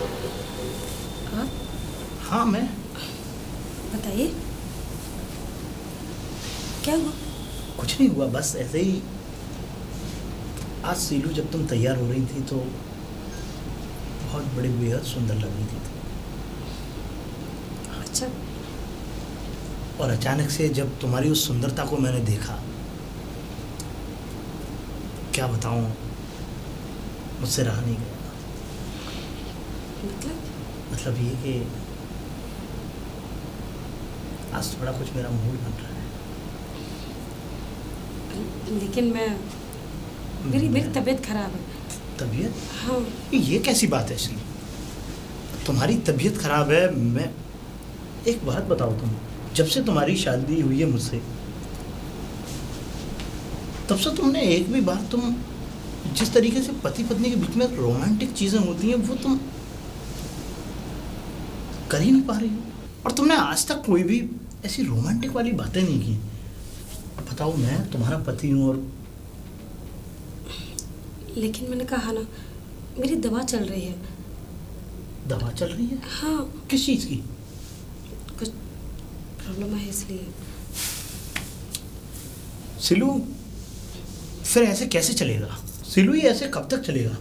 आप? हाँ मैं। बताइए, क्या हुआ? कुछ नहीं हुआ, बस ऐसे ही। आज सीलू जब तुम तैयार हो रही थी तो बहुत बड़ी बेहद सुंदर लग रही थी। अच्छा। और अचानक से जब तुम्हारी उस सुंदरता को मैंने देखा, क्या बताऊं, मुझसे रहा नहीं गया। मतलब ये कि आज थोड़ा कुछ मेरा मूड बन रहा है। लेकिन मेरी तबीयत खराब है। तबीयत? हाँ। ये कैसी बात है श्री? तुम्हारी तबीयत खराब है? मैं एक बात बताओ, तुम जब से तुम्हारी शादी हुई है मुझसे, तब से तुमने एक भी बार, तुम जिस तरीके से पति पत्नी के बीच में रोमांटिक चीजें होती हैं वो तुम कर ही नहीं पा रही हो। और तुमने आज तक कोई भी ऐसी रोमांटिक वाली बातें नहीं की। बताओ, मैं तुम्हारा पति हूँ। और लेकिन मैंने कहा ना, मेरी दवा चल रही है। दवा चल रही है? हाँ। किस चीज की? कुछ प्रॉब्लम है इसलिए। सिलू, फिर ऐसे कैसे चलेगा सिलू? ये ऐसे कब तक चलेगा?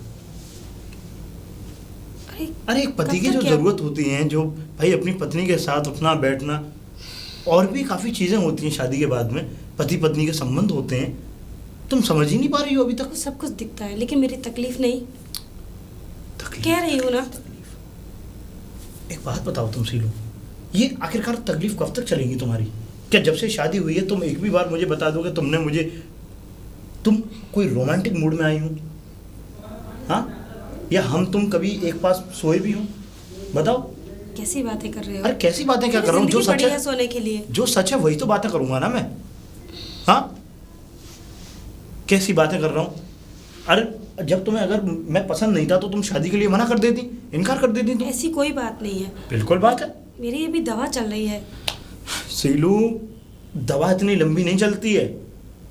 अरे एक पति की जो जरूरत होती है, जो भाई अपनी पत्नी के साथ उठना बैठना, और भी काफी चीजें होती हैं शादी के बाद में, पति पत्नी के संबंध होते हैं, तुम समझ ही नहीं पा रही हो अभी तक। सब कुछ दिखता है लेकिन मेरी तकलीफ नहीं। कह रही हूँ ना। एक बात बताओ तुम सिलू, ये आखिरकार तकलीफ कब तक चलेगी तुम्हारी? क्या जब से शादी हुई है तुम एक भी बार मुझे बता दोगे तुमने मुझे, तुम कोई रोमांटिक मूड में आई हो? हाँ, या हम तुम कभी एक पास सोए भी हो? बताओ। कैसी बातें कर रहे हो? अरे कैसी बातें क्या कर रहा हूँ? जो सच है, सोने के लिए जो सच है वही तो बातें करूंगा ना मैं। हाँ, कैसी बातें कर रहा हूँ? अरे जब तुम्हें अगर मैं पसंद नहीं था तो तुम शादी के लिए मना कर देती, इनकार कर देती तुम। ऐसी कोई बात नहीं है। बिल्कुल बात है। मेरी अभी दवा चल रही है। सीलू, दवा इतनी लंबी नहीं चलती है।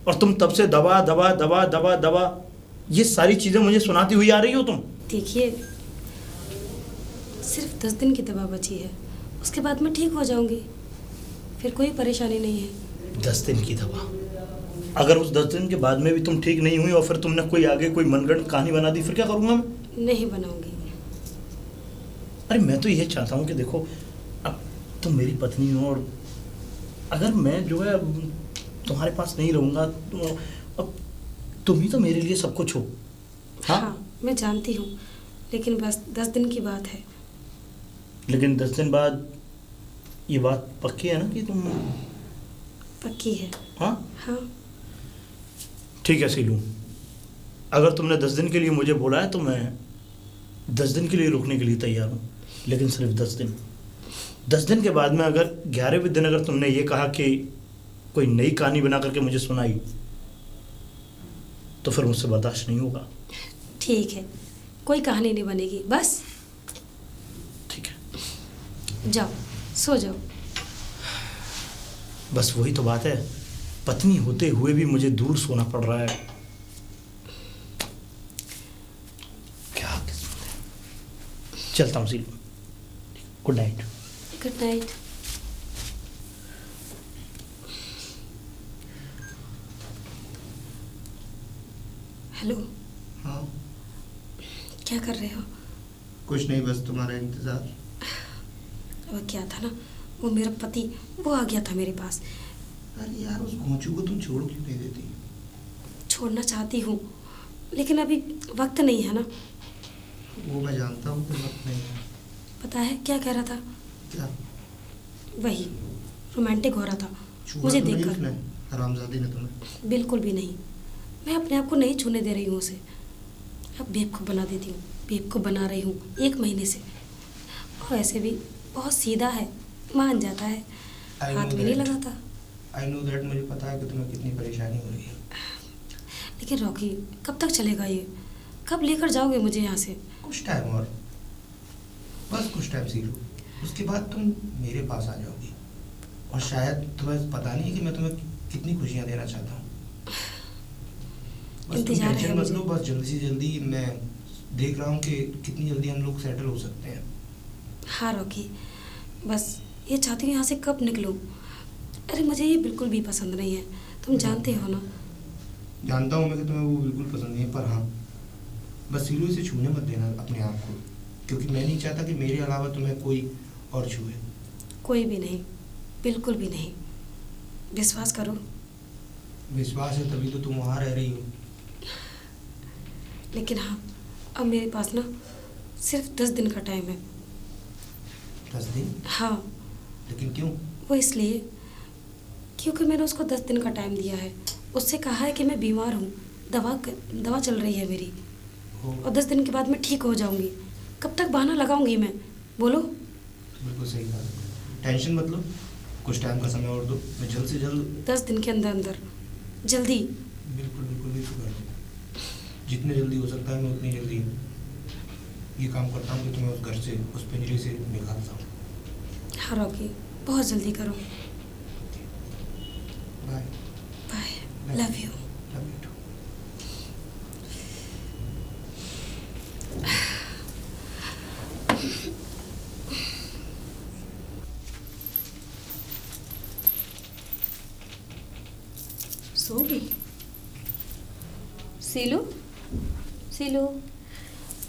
और तुम तब से दवा दवा दवा दवा दवा, ये सारी चीजें मुझे सुनाती हुई आ रही हो तुम। देखिए, सिर्फ 10 दिन की दवा बची है, उसके बाद मैं ठीक हो जाऊंगी, फिर कोई परेशानी नहीं है। 10 दिन की दवा? अगर उस 10 दिन के बाद में भी तुम ठीक नहीं हुई और फिर तुमने कोई आगे कोई मनगढ़ंत कहानी बना दी, फिर क्या करूंगा मैं? नहीं बनाऊंगी। अरे मैं तो ये चाहता हूँ कि देखो, अब तुम मेरी पत्नी हो, और अगर मैं जो है तुम्हारे पास नहीं रहूँगा तो अब तुम ही तो मेरे लिए सब कुछ हो। हाँ, मैं जानती हूँ, लेकिन बस 10 दिन की बात है। लेकिन 10 दिन बाद ये बात पक्की है ना कि तुम? पक्की है। हाँ हाँ। ठीक है सीलू, अगर तुमने 10 दिन के लिए मुझे बोला है तो मैं 10 दिन के लिए रुकने के लिए तैयार हूँ, लेकिन सिर्फ 10 दिन। 10 दिन के बाद में अगर 11वें दिन अगर तुमने ये कहा कि कोई नई कहानी बना करके मुझे सुनाई, तो फिर मुझसे बर्दाश्त नहीं होगा। ठीक है, कोई कहानी नहीं बनेगी, बस। ठीक है, जाओ, सो जाओ। बस वही तो बात है, पत्नी होते हुए भी मुझे दूर सोना पड़ रहा है। क्या किस्मत है। चलता हूँ Silu, good night. Good night. Hello. हाँ। क्या कर रहे हो? कुछ नहीं, बस तुम्हारा इंतजार। वो क्या था ना, वो मेरा पति वो आ गया था मेरे पास। अरे यार, उस घोंचू को तुम छोड़ क्यों नहीं देती? छोड़ना चाहती हूँ, लेकिन अभी वक्त नहीं है ना। वो मैं जानता हूँ कि वक्त नहीं है। पता है क्या कह रहा था? क्या? वही रोमांटिक हो रहा था मुझे देखकर। हरामजादी ने तुम्हें? बिल्कुल भी नहीं, मैं अपने आप को नहीं छूने दे रही हूँ उसे। अब बेवकूफ़ बना देती हूँ, बेवकूफ़ बना रही हूँ 1 महीने से। और ऐसे भी बहुत सीधा है, मान जाता है, हाथ भी नहीं लगाता। आई नो दैट, मुझे पता है कि तुम्हें कितनी परेशानी हो रही है। लेकिन रॉकी, कब तक चलेगा ये? कब लेकर जाओगे मुझे यहाँ से? कुछ टाइम और, बस कुछ टाइम सीलो, उसके बाद तुम मेरे पास आ जाओगी। और शायद तुम्हें पता नहीं है कि मैं तुम्हें कितनी खुशियाँ देना चाहता हूँ। बस तुम टेंशन मत लो, बस जल्दी से जल्दी मैं देख रहा हूँ कि कितनी जल्दी हम लोग सेटल हो सकते हैं। हाँ रॉकी, बस ये चाहती हूँ यहाँ से कब निकलूँ। अरे मुझे ये बिल्कुल भी पसंद नहीं है, तुम जानते हो ना। जानता हूँ मैं कि तुम्हें वो बिल्कुल पसंद नहीं है, पर हाँ बस सीलू इसे छूने मत देना अपने आप को, क्योंकि मैं नहीं चाहता कि मेरे अलावा तुम्हें कोई और छुए। कोई भी नहीं, बिल्कुल भी नहीं, विश्वास करो। विश्वास है तभी तो तुम वहाँ रह रही हो। लेकिन हाँ, अब मेरे पास ना सिर्फ 10 दिन का टाइम है। 10 दिन? हाँ। लेकिन क्यों? वो इसलिए क्योंकि मैंने उसको 10 दिन का टाइम दिया है। उससे कहा है कि मैं बीमार हूँ, दवा चल रही है मेरी, और 10 दिन के बाद मैं ठीक हो जाऊँगी। कब तक बहाना लगाऊंगी मैं, बोलो? बिल्कुल सही बात। टेंशन मत लो, कुछ टाइम का समय और दो, मैं जल्द से जल्द 10 दिन के अंदर अंदर, जल्दी। बिल्कुल बिल्कुल नहीं कर दूँ। जितने जल्दी हो सकता है मैं उतनी जल्दी ये काम करता हूँ कि तुम्हें उस घर से, उस पिंजरे से निकालता हूँ। हाँ रॉकी, बहुत जल्दी करो। Bye. Bye, love you. Love you too. सो गई? सीलू, सीलू,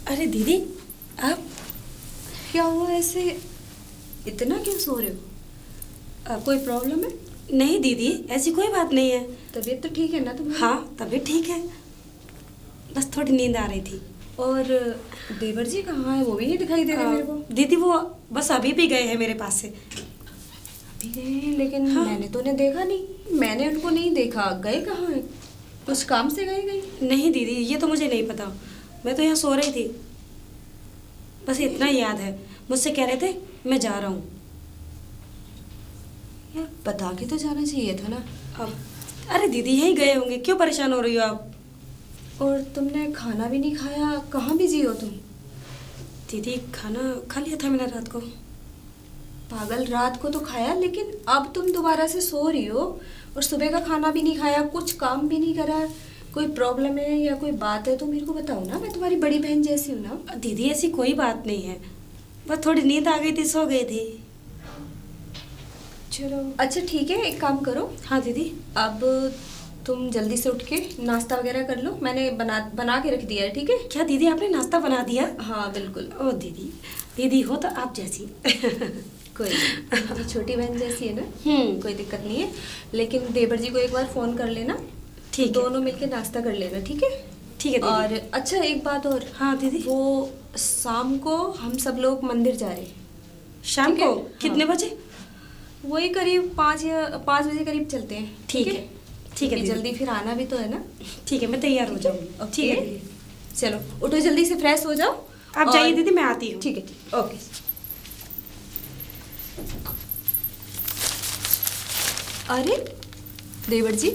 अरे दीदी, आप क्या हुआ ऐसे? इतना क्यों सो रहे हो? कोई प्रॉब्लम है? नहीं दीदी, ऐसी कोई बात नहीं है। तबीयत तो ठीक है ना तुम्हारी? हाँ, तबीयत ठीक है, बस थोड़ी नींद आ रही थी। और देवर जी कहाँ है? वो भी नहीं दिखाई दे रहे मेरे को। दीदी वो बस अभी भी गए हैं मेरे पास से। अभी गए हैं? लेकिन हाँ। मैंने तो उन्हें देखा नहीं, मैंने उनको नहीं देखा। गए कहाँ हैं? कुछ काम से गए? नहीं दीदी, ये तो मुझे नहीं पता, मैं तो यहाँ सो रही थी। बस इतना ही याद है, मुझसे कह रहे थे मैं जा रहा हूँ। यार बता के तो जाना चाहिए था ना। अब अरे दीदी यहीं गए होंगे, क्यों परेशान हो रही हो आप? और तुमने खाना भी नहीं खाया, कहाँ बिजी हो तुम? दीदी खाना खा लिया था मैंने रात को। पागल, रात को तो खाया, लेकिन अब तुम दोबारा से सो रही हो और सुबह का खाना भी नहीं खाया, कुछ काम भी नहीं करा। कोई प्रॉब्लम है या कोई बात है तो मेरे को बताओ ना, मैं तुम्हारी बड़ी बहन जैसी हूँ ना। दीदी ऐसी कोई बात नहीं है, बस थोड़ी नींद आ गई थी, सो गई थी। चलो अच्छा ठीक है, एक काम करो। हाँ दीदी। अब तुम जल्दी से उठ के नाश्ता वगैरह कर लो, मैंने बना के रख दिया है, ठीक है? क्या दीदी आपने नाश्ता बना दिया? हाँ बिल्कुल। ओ दीदी, दीदी हो तो आप जैसी। कोई नहीं, मेरी छोटी बहन जैसी है ना, कोई दिक्कत नहीं है। लेकिन देवर जी को एक बार फ़ोन कर लेना, ठीक है। दोनों मिलके नाश्ता कर लेना, ठीक है? ठीक है दीदी। और अच्छा एक बात और। हाँ दीदी। वो शाम को हम सब लोग मंदिर जा रहे हैं। शाम ठीक है? को कितने हाँ। बजे? वही करीब 5 बजे करीब चलते हैं। ठीक है क्योंकि दीदी। जल्दी फिर आना भी तो है ना। ठीक है, मैं तैयार हो जाऊंगी। ओके। ठीक है दीदी। चलो उठो, जल्दी से फ्रेश हो जाओ। आप जाइए दीदी, मैं आती हूँ। ठीक है, ठीक, ओके। अरे देवर जी,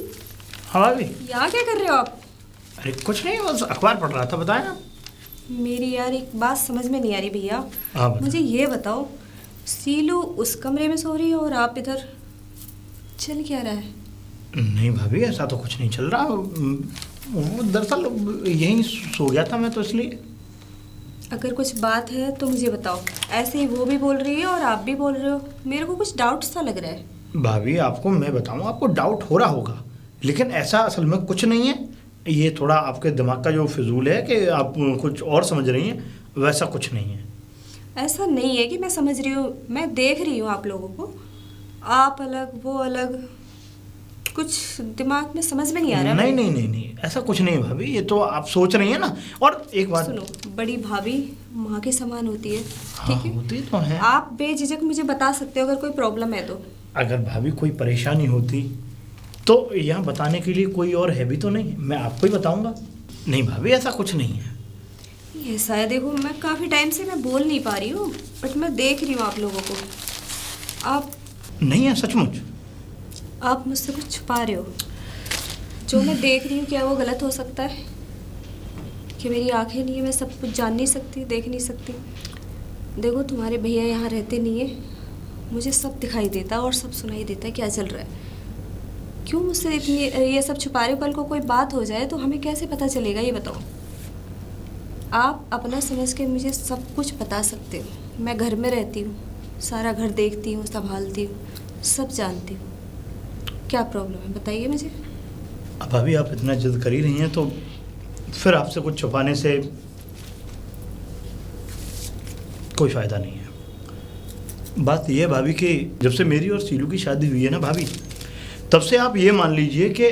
हाँ भाभी। यहाँ क्या कर रहे हो आप? अरे कुछ नहीं, बस अखबार पढ़ रहा था, बताएं आप। मेरी यार एक बात समझ में नहीं आ रही भैया। हाँ बताएं। मुझे ये बताओ, सीलू उस कमरे में सो रही है और आप इधर, चल क्या रहा है? नहीं भाभी, ऐसा तो कुछ नहीं चल रहा। वो दरअसल यहीं सो गया था मैं, तो इसलिए। अगर कुछ बात है तो मुझे बताओ। ऐसे ही वो भी बोल रही है और आप भी बोल रहे हो, मेरे को कुछ डाउट सा लग रहा है। भाभी आपको मैं बताऊं, आपको डाउट हो रहा होगा, लेकिन ऐसा असल में कुछ नहीं है। ये थोड़ा आपके दिमाग का जो फिजूल है कि आप कुछ और समझ रही हैं, वैसा कुछ नहीं है। ऐसा नहीं है कि मैं समझ रही हूँ, मैं देख रही हूँ आप लोगों को, आप अलग वो अलग, कुछ दिमाग में समझ में नहीं आ रहा। नहीं नहीं नहीं नहीं, ऐसा कुछ नहीं है भाभी, ये तो आप सोच रही हैं ना। और एक बात सुनो, बड़ी भाभी माँ के समान होती है, हाँ, ठीक है? होती तो है। आप बेझिझक मुझे बता सकते हो अगर कोई प्रॉब्लम है तो। अगर भाभी कोई परेशानी होती तो यहाँ बताने के लिए कोई और है भी तो नहीं, मैं आपको ही बताऊंगा। नहीं भाभी, ऐसा कुछ नहीं है। ऐसा है, देखो मैं काफ़ी टाइम से मैं बोल नहीं पा रही हूँ, बट मैं देख रही हूँ आप लोगों को। आप नहीं है सचमुच। आप मुझसे कुछ छुपा रहे हो। जो मैं देख रही हूँ क्या वो गलत हो सकता है? कि मेरी आंखें नहीं है, मैं सब कुछ जान नहीं सकती, देख नहीं सकती? देखो तुम्हारे भैया यहाँ रहते नहीं है, मुझे सब दिखाई देता है और सब सुनाई देता है क्या चल रहा है। क्यों मुझसे इतनी ये सब छुपा रहे हो? कल को कोई बात हो जाए तो हमें कैसे पता चलेगा, ये बताओ। आप अपना समझ के मुझे सब कुछ बता सकते हो। मैं घर में रहती हूँ, सारा घर देखती हूँ, संभालती हूँ, सब जानती हूँ। क्या प्रॉब्लम है बताइए मुझे। अब भाभी आप इतना जिद कर ही रही हैं तो फिर आपसे कुछ छुपाने से कोई फ़ायदा नहीं है। बात यह है भाभी कि जब से मेरी और सीलू की शादी हुई है ना भाभी, तब से आप ये मान लीजिए कि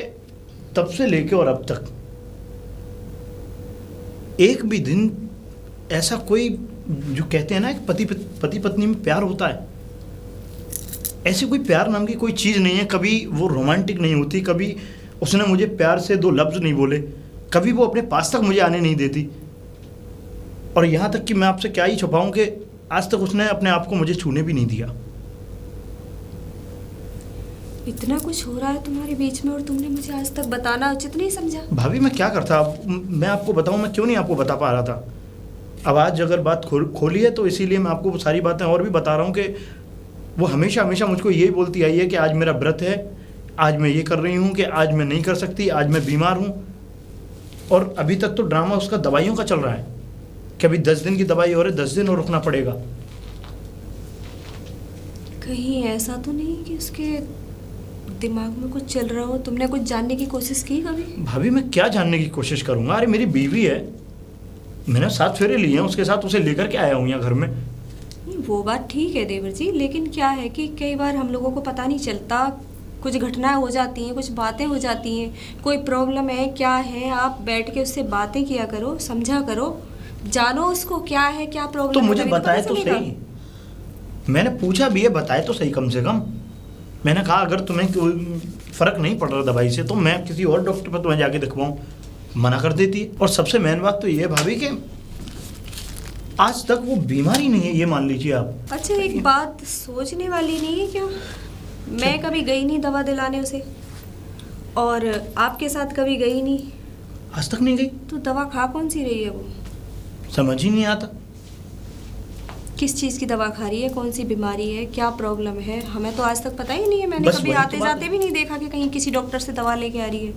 तब से लेके और अब तक एक भी दिन ऐसा कोई, जो कहते हैं ना एक पति पत्नी में प्यार होता है, ऐसी कोई प्यार नाम की कोई चीज़ नहीं है। कभी वो रोमांटिक नहीं होती, कभी उसने मुझे प्यार से 2 लफ्ज़ नहीं बोले, कभी वो अपने पास तक मुझे आने नहीं देती। और यहाँ तक कि मैं आपसे क्या ही छुपाऊं कि आज तक उसने अपने आप को मुझे छूने भी नहीं दिया। इतना कुछ हो रहा है तुम्हारे बीच में और तुमने मुझे आज तक बताना उचित नहीं समझा। भाभी मैं क्या करता, मैं आपको बताऊं, मैं क्यों नहीं आपको बता पा रहा था। अब आज अगर बात खोली है तो इसीलिए मैं आपको सारी बातें और भी बता रहा हूँ कि वो हमेशा हमेशा मुझको यही बोलती आई है कि आज मेरा व्रत है, आज मैं ये कर रही हूँ, कि आज मैं नहीं कर सकती, आज मैं बीमार हूँ। और अभी तक तो ड्रामा उसका दवाइयों का चल रहा है कि अभी 10 दिन की दवाई और 10 दिन और रुकना पड़ेगा। कहीं ऐसा तो नहीं कि उसके दिमाग में कुछ चल रहा हो? तुमने कुछ जानने की कोशिश की कभी? भाभी मैं क्या जानने की कोशिश करूँगा? अरे मेरी बीवी है, मैंने 7 फेरे लिए हैं उसके साथ, उसे लेकर के आया हूँ यहाँ घर में। वो बात ठीक है देवर जी, लेकिन क्या है कि कई बार हम लोगों को पता नहीं चलता, कुछ घटनाएं हो जाती हैं, कुछ बातें हो जाती हैं, कोई प्रॉब्लम है क्या है, आप बैठ के उससे बातें किया करो, समझा करो, जानो उसको क्या है, क्या प्रॉब्लम तो है। मुझे बताए तो सही, मैंने पूछा भी है, बताए तो सही कम से कम। मैंने कहा अगर तुम्हें कोई फ़र्क नहीं पड़ रहा दवाई से तो मैं किसी और डॉक्टर पर तुम्हें जाके दिखवाऊँ, मना कर देती है। और सबसे मेन बात तो ये है भाभी कि आज तक वो बीमारी नहीं है, ये मान लीजिए आप। अच्छा एक बात सोचने वाली नहीं है क्या? मैं कभी गई नहीं दवा दिलाने उसे, और आपके साथ कभी गई नहीं। आज तक नहीं गई तो दवा खा कौन सी रही है वो? समझ ही नहीं आता। किस चीज़ की दवा खा रही है, कौन सी बीमारी है, क्या प्रॉब्लम है, हमें तो आज तक पता ही नहीं है। मैंने बस कभी वही तो आते बात जाते है। भी नहीं देखा कि कहीं किसी डॉक्टर से दवा लेके आ रही है।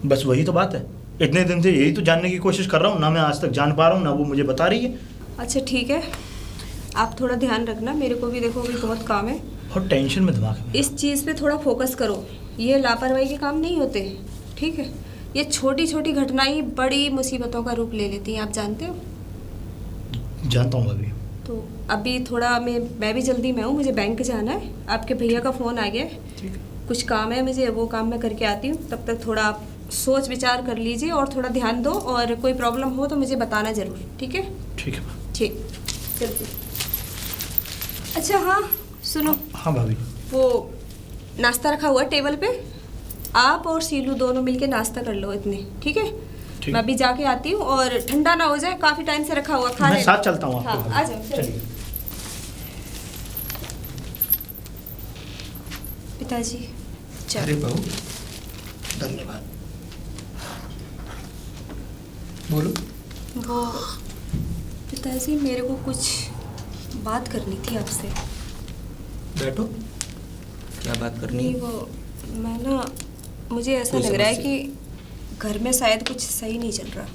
बस वही तो बात है, इतने दिन से यही तो जानने की कोशिश कर रहा हूँ, ना मैं आज तक जान पा रहा हूँ, ना वो मुझे बता रही है। अच्छा ठीक है, आप थोड़ा ध्यान रखना, मेरे को भी देखो अभी बहुत काम है। और टेंशन में दिमाग में। इस चीज़ पे थोड़ा फोकस करो, ये लापरवाही के काम नहीं होते, ठीक है? ये छोटी छोटी घटनाएं बड़ी मुसीबतों का रूप ले लेती हैं, आप जानते हो। जानता हूँ भाभी। तो अभी थोड़ा मैं भी जल्दी में हूँ, मुझे बैंक जाना है, आपके भैया का फ़ोन आ गया है, ठीक है। कुछ काम है मुझे, वो काम मैं करके आती हूँ। तब तक थोड़ा आप सोच विचार कर लीजिए और थोड़ा ध्यान दो, और कोई प्रॉब्लम हो तो मुझे बताना ज़रूर, ठीक है? ठीक है। ठीक, चलती। अच्छा हाँ सुनो, हाँ भाभी। वो नाश्ता रखा हुआ है टेबल पे, आप और सीलू दोनों मिलके नाश्ता कर लो इतने, ठीक है? ठीक। मैं अभी जाके आती हूँ, और ठंडा ना हो जाए, काफ़ी टाइम से रखा हुआ, खा मैं लेना। साथ चलता हूँ आपके हाँ भाभी। आ जाओ, चलिए। पिताजी चलो। अरे बहू धन्यवाद। बोलो। वो पिताजी मेरे को कुछ बात करनी थी आपसे। बैठो। क्या बात करनी नहीं है? वो मैं ना, मुझे ऐसा कोई लग रहा है समस्या? कि घर में शायद कुछ सही नहीं चल रहा।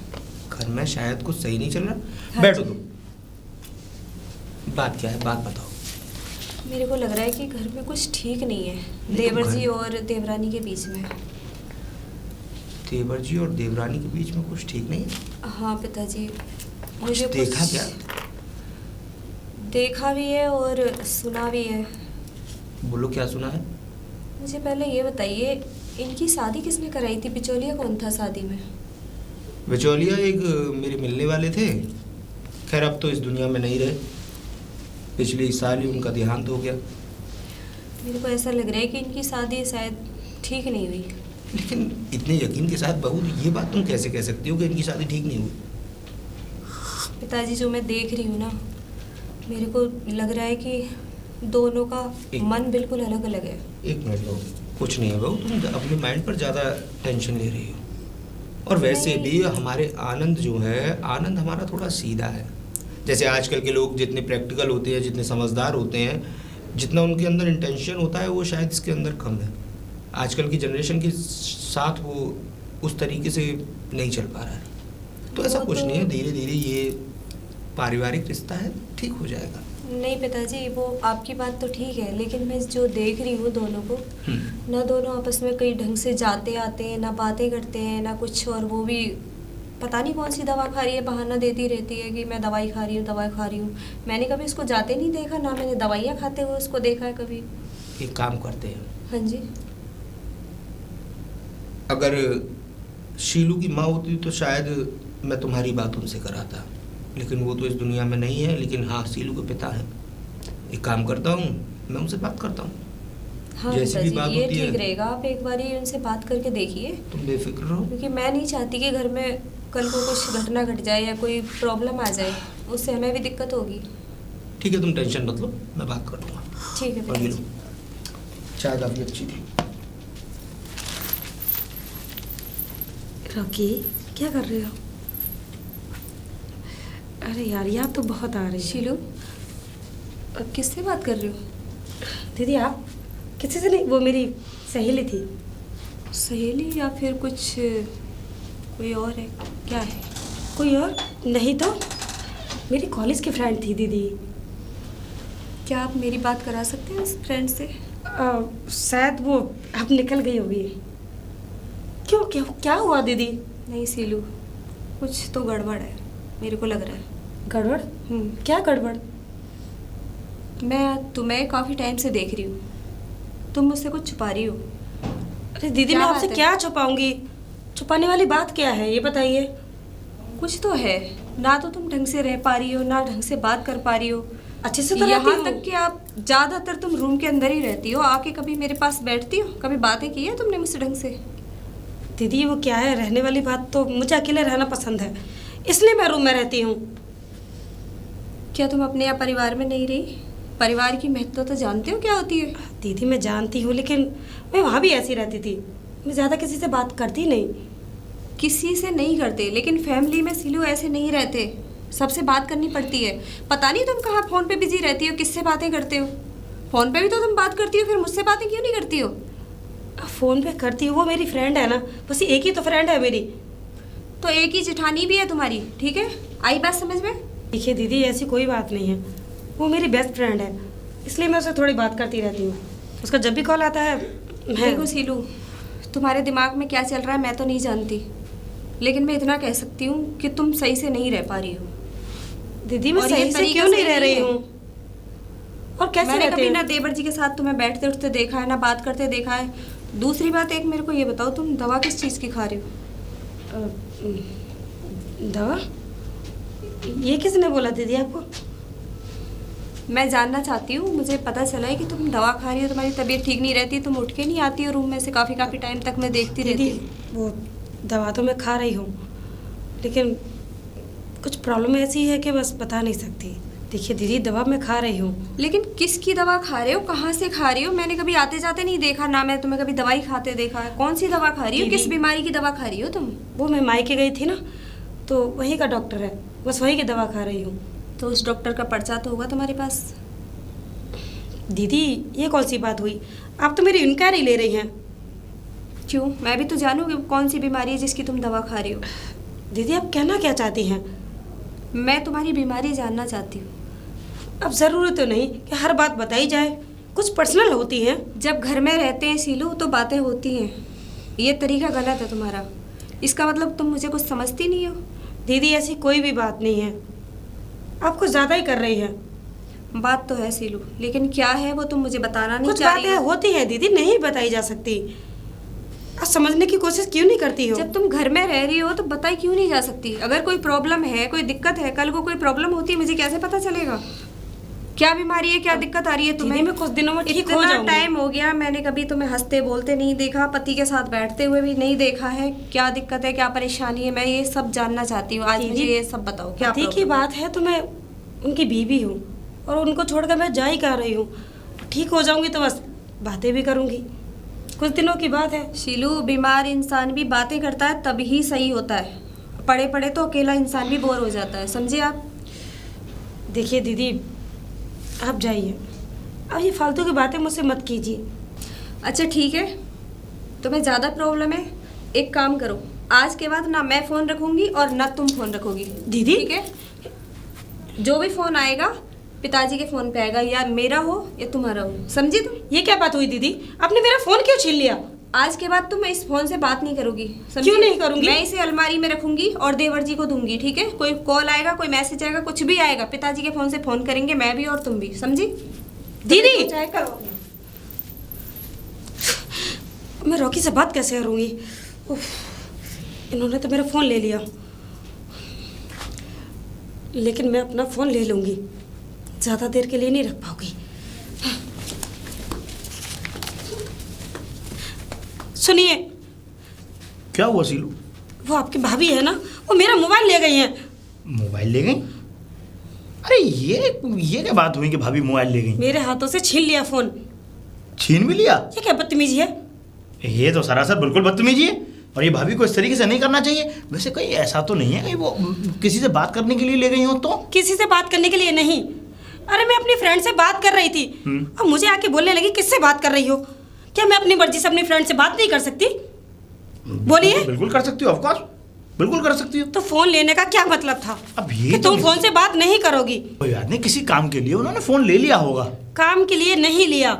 घर में शायद कुछ सही नहीं चल रहा। हाँ बैठो जी। तुम। बात क्या है, बात बताओ। मेरे को लग रहा है कि घर में कुछ ठीक नहीं है, नहीं, देवर तो घर- जी और देवरानी के बीच में। देवर जी और देवरानी के बीच में कुछ ठीक नहीं है? हाँ पिताजी, कुछ मुझे देखा क्या? देखा भी है और सुना भी है। बोलो क्या सुना है? मुझे पहले ये बताइए, इनकी शादी किसने कराई थी? बिचौलिया कौन था शादी में? बिचौलिया एक मेरे मिलने वाले थे, खैर अब तो इस दुनिया में नहीं रहे, पिछले साल ही उनका देहांत हो गया। मेरे को ऐसा लग रहा है कि इनकी शादी शायद ठीक नहीं हुई। लेकिन इतने यकीन के साथ बहू ये बात तुम कैसे कह सकती हो कि इनकी शादी ठीक नहीं हुई? पिताजी जो मैं देख रही हूँ ना, मेरे को लग रहा है कि दोनों का मन बिल्कुल अलग अलग है। एक मिनट बहू, कुछ नहीं है बहू, तुम अपने माइंड पर ज़्यादा टेंशन ले रही हो। और वैसे भी हमारे आनंद जो है, आनंद हमारा थोड़ा सीधा है। जैसे आजकल के लोग जितने प्रैक्टिकल होते हैं, जितने समझदार होते हैं, जितना उनके अंदर इंटेंशन होता है, वो शायद इसके अंदर कम है। आजकल की जनरेशन के साथ वो उस तरीके से नहीं चल पा रहा है। तो ऐसा वो कुछ तो- नहीं है, धीरे धीरे ये पारिवारिक रिश्ता है, ठीक हो जाएगा। नहीं पिताजी, वो आपकी बात तो ठीक है, लेकिन मैं जो देख रही हूँ दोनों को, ना दोनों आपस में कई ढंग से जाते आते हैं, ना बातें करते हैं, ना कुछ। और वो भी पता नहीं कौन सी दवा खा रही है, बहाना देती रहती है कि मैं दवाई खा रही हूँ, दवाई खा रही हूँ। मैंने कभी उसको जाते नहीं देखा, ना मैंने दवाइयाँ खाते हुए उसको देखा है कभी। एक काम करते हैं, हाँ जी। अगर शीलू की माँ होती तो शायद मैं तुम्हारी बात उनसे कराता, लेकिन वो तो इस दुनिया में नहीं है। लेकिन हाँ, शीलू के पिता हैं। एक काम करता हूँ, मैं उनसे बात करता हूँ। हाँ जैसी भी पिताजी, बात ये होती है, ठीक रहेगा। आप एक बार ही उनसे बात करके देखिए, तुम बेफिक्र रहो। क्योंकि मैं नहीं चाहती कि घर में कल को कुछ घटना घट जाए या कोई प्रॉब्लम आ जाए, उससे हमें भी दिक्कत होगी। ठीक है, तुम टेंशन मत लो, मैं बात कर लूँगा। ठीक है और ये लो, पिताजी। चाय काफ़ी अच्छी थी। रॉकी, क्या कर रहे हो? अरे यार, याद तो बहुत आ रही है। शीलू, अब किससे बात कर रहे हो? दीदी आप? किसी से नहीं, वो मेरी सहेली थी। सहेली या फिर कुछ कोई और है? क्या है? कोई और नहीं तो मेरी कॉलेज की फ्रेंड थी दीदी। क्या आप मेरी बात करा सकते हैं उस फ्रेंड से? शायद वो अब निकल गई होगी। क्यों, क्या क्या हुआ दीदी? नहीं शीलू, कुछ तो गड़बड़ है, मेरे को लग रहा है। गड़बड़? क्या गड़बड़? मैं तुम्हें काफ़ी टाइम से देख रही हूँ, तुम मुझसे कुछ छुपा रही हो। अरे दीदी, क्या मैं आपसे बात है? क्या छुपाऊंगी? छुपाने वाली बात क्या है, ये बताइए। कुछ तो है, ना तो तुम ढंग से रह पा रही हो, ना ढंग से बात कर पा रही हो। अच्छे से तो रहती यहाँ हूँ। तक कि आप ज़्यादातर तुम रूम के अंदर ही रहती हो, आके कभी मेरे पास बैठती हो? कभी बातें की है तुमने मुझसे ढंग से? दीदी वो क्या है, रहने वाली बात तो मुझे अकेले रहना पसंद है, इसलिए मैं रूम में रहती हूँ। क्या तुम अपने यहाँ परिवार में नहीं रही? परिवार की महत्ता तो जानते हो क्या होती है? दीदी मैं जानती हूँ, लेकिन मैं वहाँ भी ऐसी रहती थी। मैं ज़्यादा किसी से बात करती नहीं। किसी से नहीं करते, लेकिन फैमिली में सिलू ऐसे नहीं रहते, सबसे बात करनी पड़ती है। पता नहीं तुम कहाँ फ़ोन पे बिजी रहती हो, किससे बातें करते हो? फ़ोन पे भी तो तुम बात करती हो, फिर मुझसे बातें क्यों नहीं करती हो? फ़ोन पे करती हूँ, वो मेरी फ्रेंड है ना, बस एक ही तो फ्रेंड है मेरी। तो एक ही जेठानी भी है तुम्हारी, ठीक है? आई बात समझ में? देखिए दीदी, ऐसी कोई बात नहीं है, वो मेरी बेस्ट फ्रेंड है, इसलिए मैं उससे थोड़ी बात करती रहती हूँ। उसका जब भी कॉल आता है देखो मैं सीलू, तुम्हारे दिमाग में क्या चल रहा है मैं तो नहीं जानती, लेकिन मैं इतना कह सकती हूँ कि तुम सही से नहीं रह पा रही हो। दीदी मैं और ये सही से तरीका क्यों नहीं सही रह रही नहीं है। हूँ? और कैसे मैंने रहते कभी हैं? ना देवर जी के साथ तुम्हें बैठते उठते देखा है, ना बात करते देखा है। दूसरी बात, एक मेरे को ये बताओ, तुम दवा किस चीज़ की खा रही हो? दवा? ये किसने बोला दीदी आपको? मैं जानना चाहती हूँ, मुझे पता चला है कि तुम दवा खा रही हो, तुम्हारी तबीयत ठीक नहीं रहती, तुम उठ के नहीं आती हो रूम में से काफ़ी टाइम तक, मैं देखती रहती दीदी हूँ। वो दवा तो मैं खा रही हूँ, लेकिन कुछ प्रॉब्लम ऐसी है कि बस बता नहीं सकती। देखिए दीदी, दवा मैं खा रही हूँ। लेकिन किसकी दवा खा रहे हो, कहाँ से खा रही हो? मैंने कभी आते जाते नहीं देखा, ना मैं तुम्हें कभी दवाई खाते देखा है। कौन सी दवा खा रही हो? दीदी- किस बीमारी की दवा खा रही हो तुम? वो मैं मायके गई थी ना, तो वहीं का डॉक्टर है, बस वहीं की दवा खा रही हूँ। तो उस डॉक्टर का पर्चा तो होगा तुम्हारे पास? दीदी ये कौन सी बात हुई, आप तो मेरी इंक्वायरी ले रही हैं। क्यों? मैं भी तो जानूँ कि कौन सी बीमारी है जिसकी तुम दवा खा रही हो। दीदी आप कहना क्या चाहती हैं? मैं तुम्हारी बीमारी जानना चाहती हूँ। अब ज़रूरत तो नहीं कि हर बात बताई जाए, कुछ पर्सनल होती है। जब घर में रहते हैं सीलू तो बातें होती हैं, ये तरीका गलत है तुम्हारा। इसका मतलब तुम मुझे कुछ समझती नहीं हो। दीदी ऐसी कोई भी बात नहीं है, आप कुछ ज़्यादा ही कर रही हैं। बात तो है सीलू, लेकिन क्या है वो तुम मुझे बताना नहीं कुछ चाह रही बातें हो। होती हैं दीदी, नहीं बताई जा सकती। आप समझने की कोशिश क्यों नहीं करती हो? जब तुम घर में रह रही हो तो बताई क्यों नहीं जा सकती? अगर कोई प्रॉब्लम है, कोई दिक्कत है, कल को कोई प्रॉब्लम होती है, मुझे कैसे पता चलेगा क्या बीमारी है, क्या दिक्कत आ रही है तुम्हें? दीदी मैं कुछ दिनों में ठीक हो इतना जाऊंगी। टाइम हो गया, मैंने कभी तुम्हें हंसते बोलते नहीं देखा, पति के साथ बैठते हुए भी नहीं देखा है। क्या दिक्कत है, क्या परेशानी है, मैं ये सब जानना चाहती हूँ। आज दीदी, मुझे ये सब बताओ, क्या पति की प्रॉब्लम है? बात है तो मैं उनकी बीवी हूँ, और उनको छोड़कर मैं जा ही कह रही हूँ। ठीक हो जाऊंगी तो बस बातें भी करूँगी, कुछ दिनों की बात है। शीलू, बीमार इंसान भी बातें करता है तभी ही सही होता है। पड़े पड़े तो अकेला इंसान भी बोर हो जाता है, समझे आप? देखिए दीदी आप जाइए, अब ये फालतू की बातें मुझसे मत कीजिए। अच्छा ठीक है, तुम्हें ज़्यादा प्रॉब्लम है, एक काम करो, आज के बाद ना मैं फ़ोन रखूंगी और ना तुम फ़ोन रखोगी दीदी। ठीक है? जो भी फ़ोन आएगा पिताजी के फ़ोन पे आएगा, या मेरा हो या तुम्हारा हो, समझी तुम? ये क्या बात हुई दीदी? आपने मेरा फोन क्यों छीन लिया? आज के बाद तुम इस फ़ोन से बात नहीं करोगी, समझी? क्यों नहीं करूंगी? मैं इसे अलमारी में रखूंगी और देवर जी को दूंगी, ठीक है? कोई कॉल आएगा, कोई मैसेज आएगा, कुछ भी आएगा, पिताजी के फ़ोन से फ़ोन करेंगे, मैं भी और तुम भी, समझी? दीदी तो चाहे करो अपना। मैं रॉकी से बात कैसे करूंगी? उफ, इन्होंने तो मेरा फ़ोन ले लिया, लेकिन मैं अपना फ़ोन ले लूंगी, ज़्यादा देर के लिए नहीं रख पाऊंगी। सुनिए, क्या हुआ सीलू? वो आपकी भाभी है ना, वो मेरा मोबाइल ले गई हैं। मोबाइल ले गई? अरे ये क्या बात हुई कि भाभी मोबाइल ले गई? मेरे हाथों से छीन लिया फ़ोन। छीन भी लिया? ये क्या बदतमीजी है? ये तो सरासर बिल्कुल बदतमीजी है, और ये भाभी को इस तरीके से नहीं करना चाहिए। वैसे कहीं ऐसा तो नहीं है कहीं वो किसी से बात करने के लिए ले गई हो? तो किसी से बात करने के लिए नहीं, अरे मैं अपनी फ्रेंड से बात कर रही थी और मुझे आके बोलने लगी किससे बात कर रही हो? क्या मैं अपनी मर्जी से अपनी फ्रेंड से बात नहीं कर सकती? बोलिए। बिल्कुल कर सकती हो, ऑफ कोर्स बिल्कुल कर सकती हो। तो फोन लेने का क्या मतलब था? अब ये कि तो तुम फोन से बात नहीं करोगी? कोई बात नहीं, किसी काम के लिए उन्होंने फोन ले लिया होगा। काम के लिए नहीं लिया,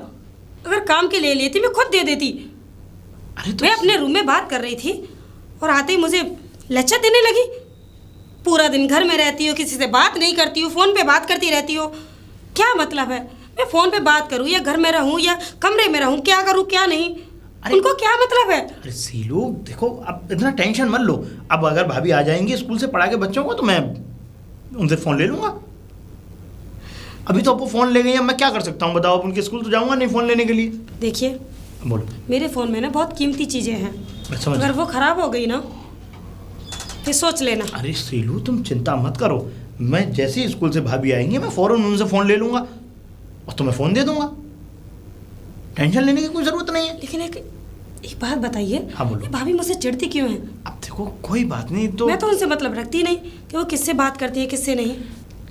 अगर काम के लिए लेती मैं खुद दे देती। अरे तो मैं अपने रूम में बात कर रही थी और आते ही मुझे लेक्चर देने लगी। पूरा दिन घर में रहती हो, किसी से बात नहीं करती हो, फोन पे बात करती रहती हो, क्या मतलब है? मैं फोन पे बात करूं या घर में रहूं या कमरे में रहूं, क्या करूं क्या नहीं, उनको क्या मतलब है? अरे सीलू देखो, अब इतना टेंशन मत लो। अब अगर भाभी आ जाएंगी स्कूल से पढ़ा के बच्चों को तो मैं उनसे फ़ोन ले लूँगा। अभी तो आपको फ़ोन ले गई, अब मैं क्या कर सकता हूँ बताओ? अब उनके स्कूल तो जाऊँगा नहीं फ़ोन लेने के लिए। देखिए बोलो। मेरे फ़ोन में ना बहुत कीमती चीज़ें हैं, समझ अगर वो ख़राब हो गई ना फिर सोच लेना। अरे सीलू तुम चिंता मत करो, मैं जैसे ही स्कूल से भाभी आएंगी मैं फ़ौरन उनसे फ़ोन ले लूँगा और तुम्हें फ़ोन दे दूँगा। टेंशन लेने की कोई ज़रूरत नहीं है। लेकिन एक बात बताइए, हाँ बोलो। ये भाभी मुझसे चिढ़ती क्यों है? अब देखो कोई बात नहीं, तो मैं तो उनसे मतलब रखती नहीं कि वो किससे बात करती है किससे नहीं।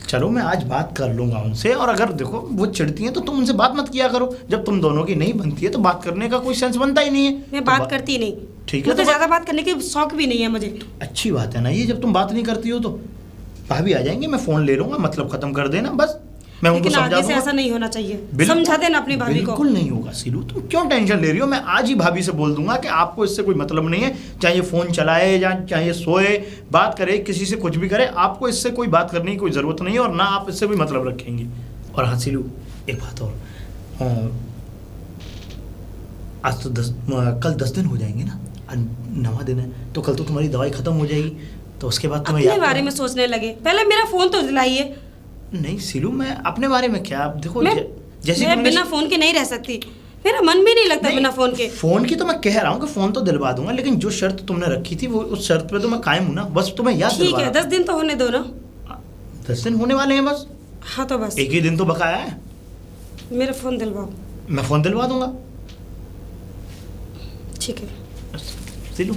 चलो मैं आज बात कर लूँगा उनसे, और अगर देखो वो चिढ़ती हैं तो तुम उनसे बात मत किया करो। जब तुम दोनों की नहीं बनती है तो बात करने का कोई सेंस बनता ही नहीं है। मैं तो बात करती नहीं। ठीक है, मुझे तो ज़्यादा बात करने की शौक भी नहीं है मुझे। अच्छी बात है ना ये, जब तुम बात नहीं करती हो तो भाभी आ जाएंगे, मैं फ़ोन ले लूँगा, मतलब ख़त्म कर देना बस। मैं उनको लेकिन समझा आगे से दूंगा। ऐसा नहीं होना चाहिए, बिल्कुल- समझा देना अपनी भाभी को। बिल्कुल नहीं होगा सीलू, तुम क्यों टेंशन ले रही हो? मैं आज ही भाभी से बोल दूंगा कि आपको इससे कोई मतलब नहीं है, चाहे ये फ़ोन चलाए या चाहे सोए, बात करे, किसी से कुछ भी करे, आपको इससे कोई बात करने की कोई ज़रूरत नहीं है, और ना आप इससे कोई मतलब रखेंगी। और हाँ सीलू एक बात और, आज तो कल 10 दिन हो जाएंगे ना, 9वां दिन है, तो कल तो तुम्हारी दवाई ख़त्म हो जाएगी, तो उसके बाद तुम्हें अपने बारे में सोचने लगे, पहले मेरा फ़ोन तो दिलाइए। नहीं सीलू, मैं अपने बारे में क्या, आप देखो जैसे मैं बिना फ़ोन के नहीं रह सकती, मेरा मन भी नहीं लगता बिना फ़ोन के। फ़ोन की तो मैं कह रहा हूँ कि फ़ोन तो दिलवा दूंगा, लेकिन जो शर्त तुमने रखी थी वो उस शर्त पे तो मैं कायम हूँ ना, बस तुम्हें याद ठीक है, 10 दिन तो होने दो ना। 10 दिन होने वाले हैं बस। हाँ तो बस एक ही दिन तो बकाया है, मेरा फ़ोन दिलवाओ। मैं फ़ोन दिलवा दूंगा। ठीक है। बस, सीलू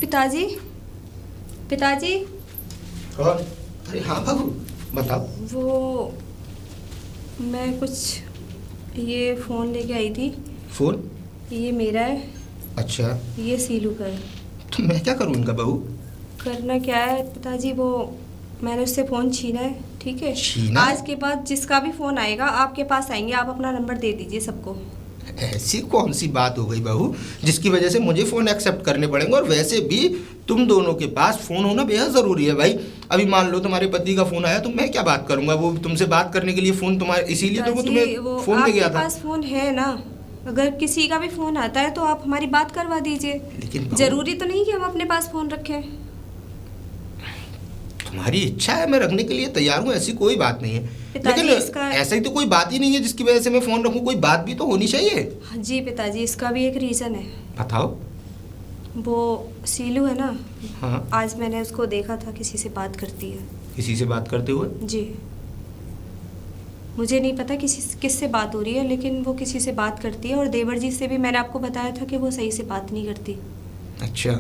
पिताजी, पिताजी, और अरे हाँ बाबू बताओ। वो मैं कुछ ये फ़ोन लेके आई थी। फ़ोन? ये मेरा है, अच्छा, ये सीलू का है। तो मैं क्या करूँ इनका बहू? करना क्या है पिताजी, वो मैंने उससे फ़ोन छीना है, ठीक है? छीना? आज के बाद जिसका भी फ़ोन आएगा आपके पास आएंगे, आप अपना नंबर दे दीजिए सबको। ऐसी कौन सी बात हो गई बहू जिसकी वजह से मुझे फ़ोन एक्सेप्ट करने पड़ेंगे? और वैसे भी तुम दोनों के पास फ़ोन होना बेहद ज़रूरी है भाई। अभी मान लो तुम्हारे पति का फ़ोन आया तो मैं क्या बात करूंगा? वो तुमसे बात करने के लिए फ़ोन तुम्हारे, इसीलिए तो वो तुम्हें फ़ोन दे गया था। आपके पास फ़ोन है ना, अगर किसी का भी फ़ोन आता है तो आप हमारी बात करवा दीजिए। लेकिन बहू, ज़रूरी तो नहीं कि हम अपने पास फ़ोन रखें। तुम्हारी इच्छा है, मैं रखने के लिए तैयार हूँ, ऐसी कोई बात नहीं है। पिताजी, लेकिन इसका- ऐसा ही तो कोई बात ही नहीं है जिसकी वजह से मैं फ़ोन रखूँ, कोई बात भी तो होनी चाहिए। हाँ जी पिताजी, इसका भी एक रीज़न है। बताओ। वो सीलू है ना, हाँ, आज मैंने उसको देखा था किसी से बात करती है। किसी से बात करते हुए? जी, मुझे नहीं पता किससे बात हो रही है, लेकिन वो किसी से बात करती है। और देवर जी से भी मैंने आपको बताया था कि वो सही से बात नहीं करती। अच्छा,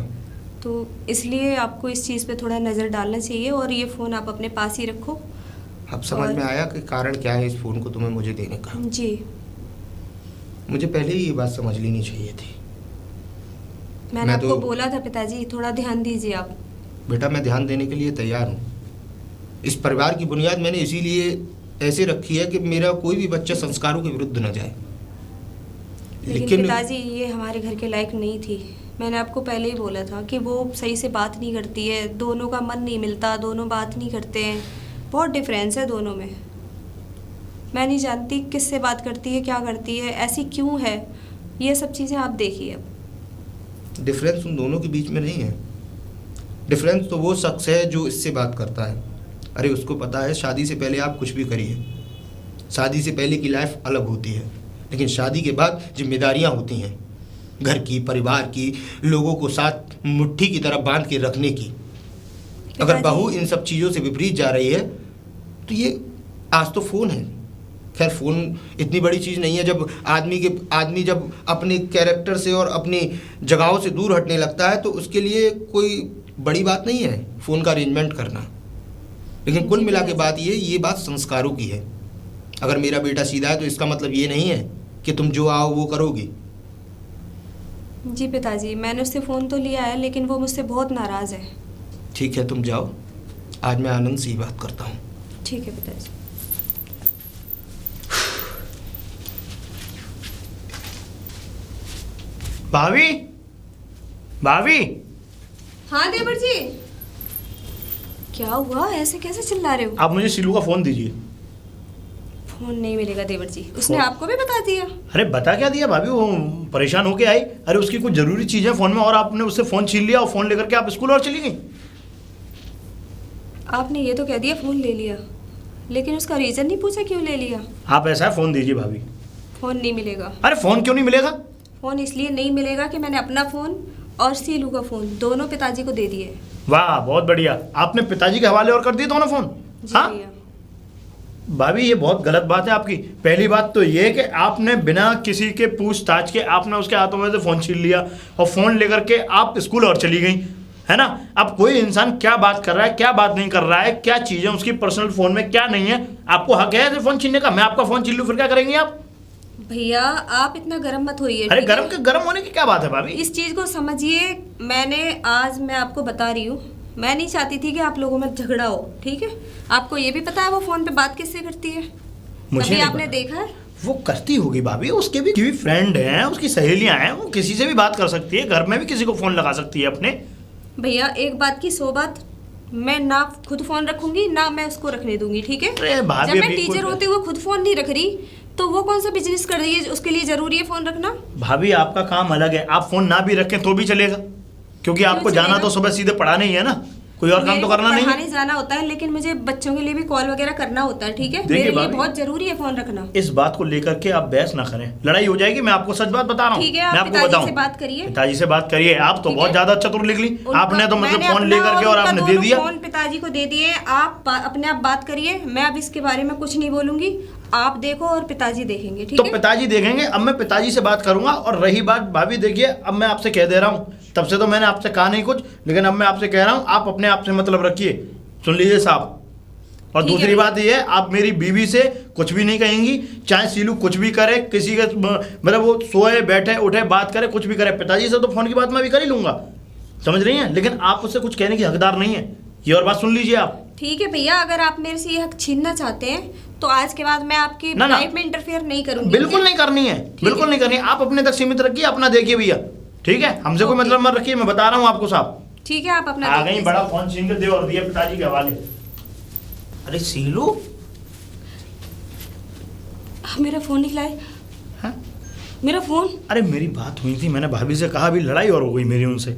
तो इसलिए आपको इस चीज़ पे थोड़ा नज़र डालना चाहिए, और ये फ़ोन आप अपने पास ही रखो। अब समझ और- में आया कि कारण क्या है इस फ़ोन को तुम्हें मुझे देने का। जी, मुझे पहले ही ये बात समझ लेनी चाहिए थी। मैंने मैं आपको तो- बोला था पिताजी, थोड़ा ध्यान दीजिए आप। बेटा मैं ध्यान देने के लिए तैयार हूँ। इस परिवार की बुनियाद मैंने इसीलिए ऐसे रखी है कि मेरा कोई भी बच्चा संस्कारों के विरुद्ध न जाए। लेकिन पिताजी ये हमारे घर के लायक नहीं थी। मैंने आपको पहले ही बोला था कि वो सही से बात नहीं करती है, दोनों का मन नहीं मिलता, दोनों बात नहीं करते हैं, बहुत डिफरेंस है दोनों में। मैं नहीं जानती किससे बात करती है, क्या करती है, ऐसी क्यों है, ये सब चीज़ें आप देखिए। अब डिफरेंस उन दोनों के बीच में नहीं है। डिफरेंस तो वो शख्स है जो इससे बात करता है। अरे उसको पता है शादी से पहले आप कुछ भी करिए, शादी से पहले की लाइफ अलग होती है, लेकिन शादी के बाद जिम्मेदारियां होती हैं, घर की, परिवार की, लोगों को साथ मुट्ठी की तरह बांध के रखने की। अगर बहू इन सब चीज़ों से विपरीत जा रही है तो ये आज तो फ़ोन है, खैर फ़ोन इतनी बड़ी चीज़ नहीं है। जब आदमी जब अपने कैरेक्टर से और अपनी जगहों से दूर हटने लगता है तो उसके लिए कोई बड़ी बात नहीं है फ़ोन का अरेंजमेंट करना। लेकिन कुल मिला के बात ये बात संस्कारों की है। अगर मेरा बेटा सीधा है तो इसका मतलब ये नहीं है कि तुम जो आओ वो करोगी। जी पिताजी, मैंने उससे फ़ोन तो लिया है लेकिन वो मुझसे बहुत नाराज़ है। ठीक है तुम जाओ, आज मैं आनंद से ही बात करता हूँ। ठीक है पिताजी। भाभी, भाभी, हाँ देवर जी, क्या हुआ, ऐसे कैसे चिल्ला रहे हो? आप मुझे सीलू का फ़ोन दीजिए। फ़ोन नहीं मिलेगा देवर जी, उसने आपको भी बता दिया? अरे बता क्या दिया भाभी, वो परेशान होके आई। अरे उसकी कुछ ज़रूरी चीज़ है फ़ोन में और आपने उससे फ़ोन छीन लिया और फ़ोन लेकर के आप स्कूल और चली गई। आपने ये तो कह दिया फ़ोन ले लिया, लेकिन उसका रीज़न नहीं पूछा क्यों ले लिया? आप ऐसा है फ़ोन दीजिए भाभी। फ़ोन नहीं मिलेगा। अरे फ़ोन क्यों नहीं मिलेगा? फ़ोन इसलिए नहीं मिलेगा कि मैंने अपना फ़ोन और सीलू का फ़ोन दोनों पिताजी को दे दिए। वाह बहुत बढ़िया, आपने पिताजी के हवाले और कर दिए दोनों फ़ोन। जी हाँ भैया। भाभी ये बहुत गलत बात है आपकी। पहली बात तो ये कि आपने बिना किसी के पूछताछ के आपने उसके हाथों में से फ़ोन छीन लिया और फ़ोन लेकर के आप स्कूल और चली गई, है ना। अब कोई इंसान क्या बात कर रहा है, क्या बात नहीं कर रहा है, क्या चीज़ें उसकी पर्सनल फ़ोन में क्या नहीं है, आपको हक है ऐसे फ़ोन छीनने का। मैं आपका फ़ोन छीन लूँ फिर क्या करेंगी आप? भैया आप इतना गर्म मत होइए। अरे ठीक है? गर्म होने की क्या बात है भाभी? इस चीज़ को समझिए। मैं आपको बता रही हूँ, मैं नहीं चाहती थी कि आप लोगों में झगड़ा हो, ठीक है। आपको ये भी पता है वो फ़ोन पे बात किससे करती है? मुझे कभी नहीं आपने पता। देखा है? वो करती होगी भाभी, उसके भी फ्रेंड हैं, उसकी सहेलियां हैं, वो किसी से भी बात कर सकती है, घर में भी किसी को फ़ोन लगा सकती है अपने। भैया एक बात की 100 बात, मैं ना खुद फ़ोन रखूंगी ना मैं उसको रखने दूंगी, ठीक है। अरे भाभी, जब मैं अभी टीचर कोई- होते हुए खुद फ़ोन नहीं रख रही तो वो कौन सा बिजनेस कर रही है उसके लिए ज़रूरी है फ़ोन रखना? भाभी आपका काम अलग है, आप फ़ोन ना भी रखें तो भी चलेगा, क्योंकि आपको जाना चलेगा? तो सुबह सीधे पढ़ाने ही है ना, कोई और काम मेरे तो को करना नहीं है। पढ़ाने जाना होता है, लेकिन मुझे बच्चों के लिए भी कॉल वगैरह करना होता है, ठीक है। देखिए मेरे लिए भाभी, बहुत ज़रूरी है फ़ोन रखना। इस बात को लेकर के आप बहस ना करें, लड़ाई हो जाएगी। मैं आपको सच बात बता रहा हूँ। ठीक है, आप मैं आपको पिताजी बताऊं, से बात करिए। पिताजी से बात करिए। आप तो ठीक बहुत है। ज़्यादा चतुर निकली, आपने तो मुझसे मैंने फ़ोन अपना लेकर के और उनका आपने दे दोनों दिया। फ़ोन पिताजी को दे दिए। आप अपने आप बात करिए, मैं अब इसके बारे में कुछ नहीं बोलूंगी। आप देखो और पिताजी देखेंगे, ठीक तो है। पिताजी देखेंगे, अब मैं पिताजी से बात करूंगा। और रही बात भाभी, देखिए अब मैं आपसे कह दे रहा हूँ, तब से तो मैंने आपसे कहा नहीं कुछ, लेकिन अब मैं आपसे कह रहा हूँ, आप अपने आप से मतलब रखिए, सुन लीजिए साहब। और ठीक है दूसरी भैया। बात ये है, आप मेरी बीवी से कुछ भी नहीं कहेंगी, चाहे सीलू कुछ भी करे, किसी का मतलब वो सोए बैठे उठे बात करे, कुछ भी करे। पिताजी से तो फोन की बात मैं भी कर ही लूंगा, समझ रही हैं, लेकिन आप उससे कुछ कहने की हकदार नहीं है। ये और बात सुन लीजिए आप। ठीक है भैया, अगर आप मेरे से ये हक छीनना चाहते हैं तो आज के बाद मैं आपकी ना, ना। लाइफ में इंटरफेयर नहीं करूंगी। बिल्कुल नहीं करनी है, बिल्कुल नहीं करनी है। आप अपने तक सीमित रखिए, अपना देखिए भैया, ठीक है। हमसे कोई ओके। मतलब मत रखिए, मैं बता रहा हूँ आपको साहब। ठीक है, आप अपना आ देख गई, लीजिए। बड़ा फोन छीन के दे और दिया पिताजी के हवाले। अरे सीलू, मेरा फ़ोन निकला है। हाँ? मेरा फ़ोन। अरे मेरी बात हुई थी, मैंने भाभी से कहा, भी लड़ाई और हो गई मेरी उनसे।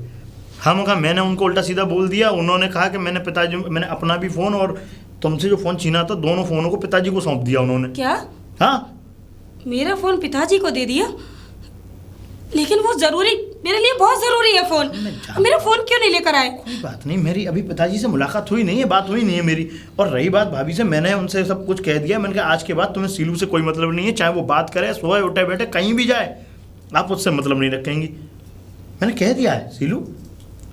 हम कहा, मैंने उनको उल्टा सीधा बोल दिया, उन्होंने कहा कि मैंने अपना भी फ़ोन और तुमसे जो फ़ोन छीना था, दोनों फ़ोनों को पिताजी को सौंप दिया उन्होंने। क्या? हाँ, मेरा फ़ोन पिताजी को दे दिया? लेकिन वो ज़रूरी, मेरे लिए बहुत ज़रूरी है फ़ोन। मेरा फ़ोन क्यों नहीं लेकर आए? कोई बात नहीं, मेरी अभी पिताजी से मुलाकात हुई नहीं है, बात हुई नहीं है मेरी। और रही बात भाभी से, मैंने उनसे सब कुछ कह दिया। मैंने कहा आज के बाद तुम्हें सीलू से कोई मतलब नहीं है, चाहे वो बात करे, सोए उठे बैठे कहीं भी जाए, आप उससे मतलब नहीं रखेंगी। मैंने कह दिया है सीलू।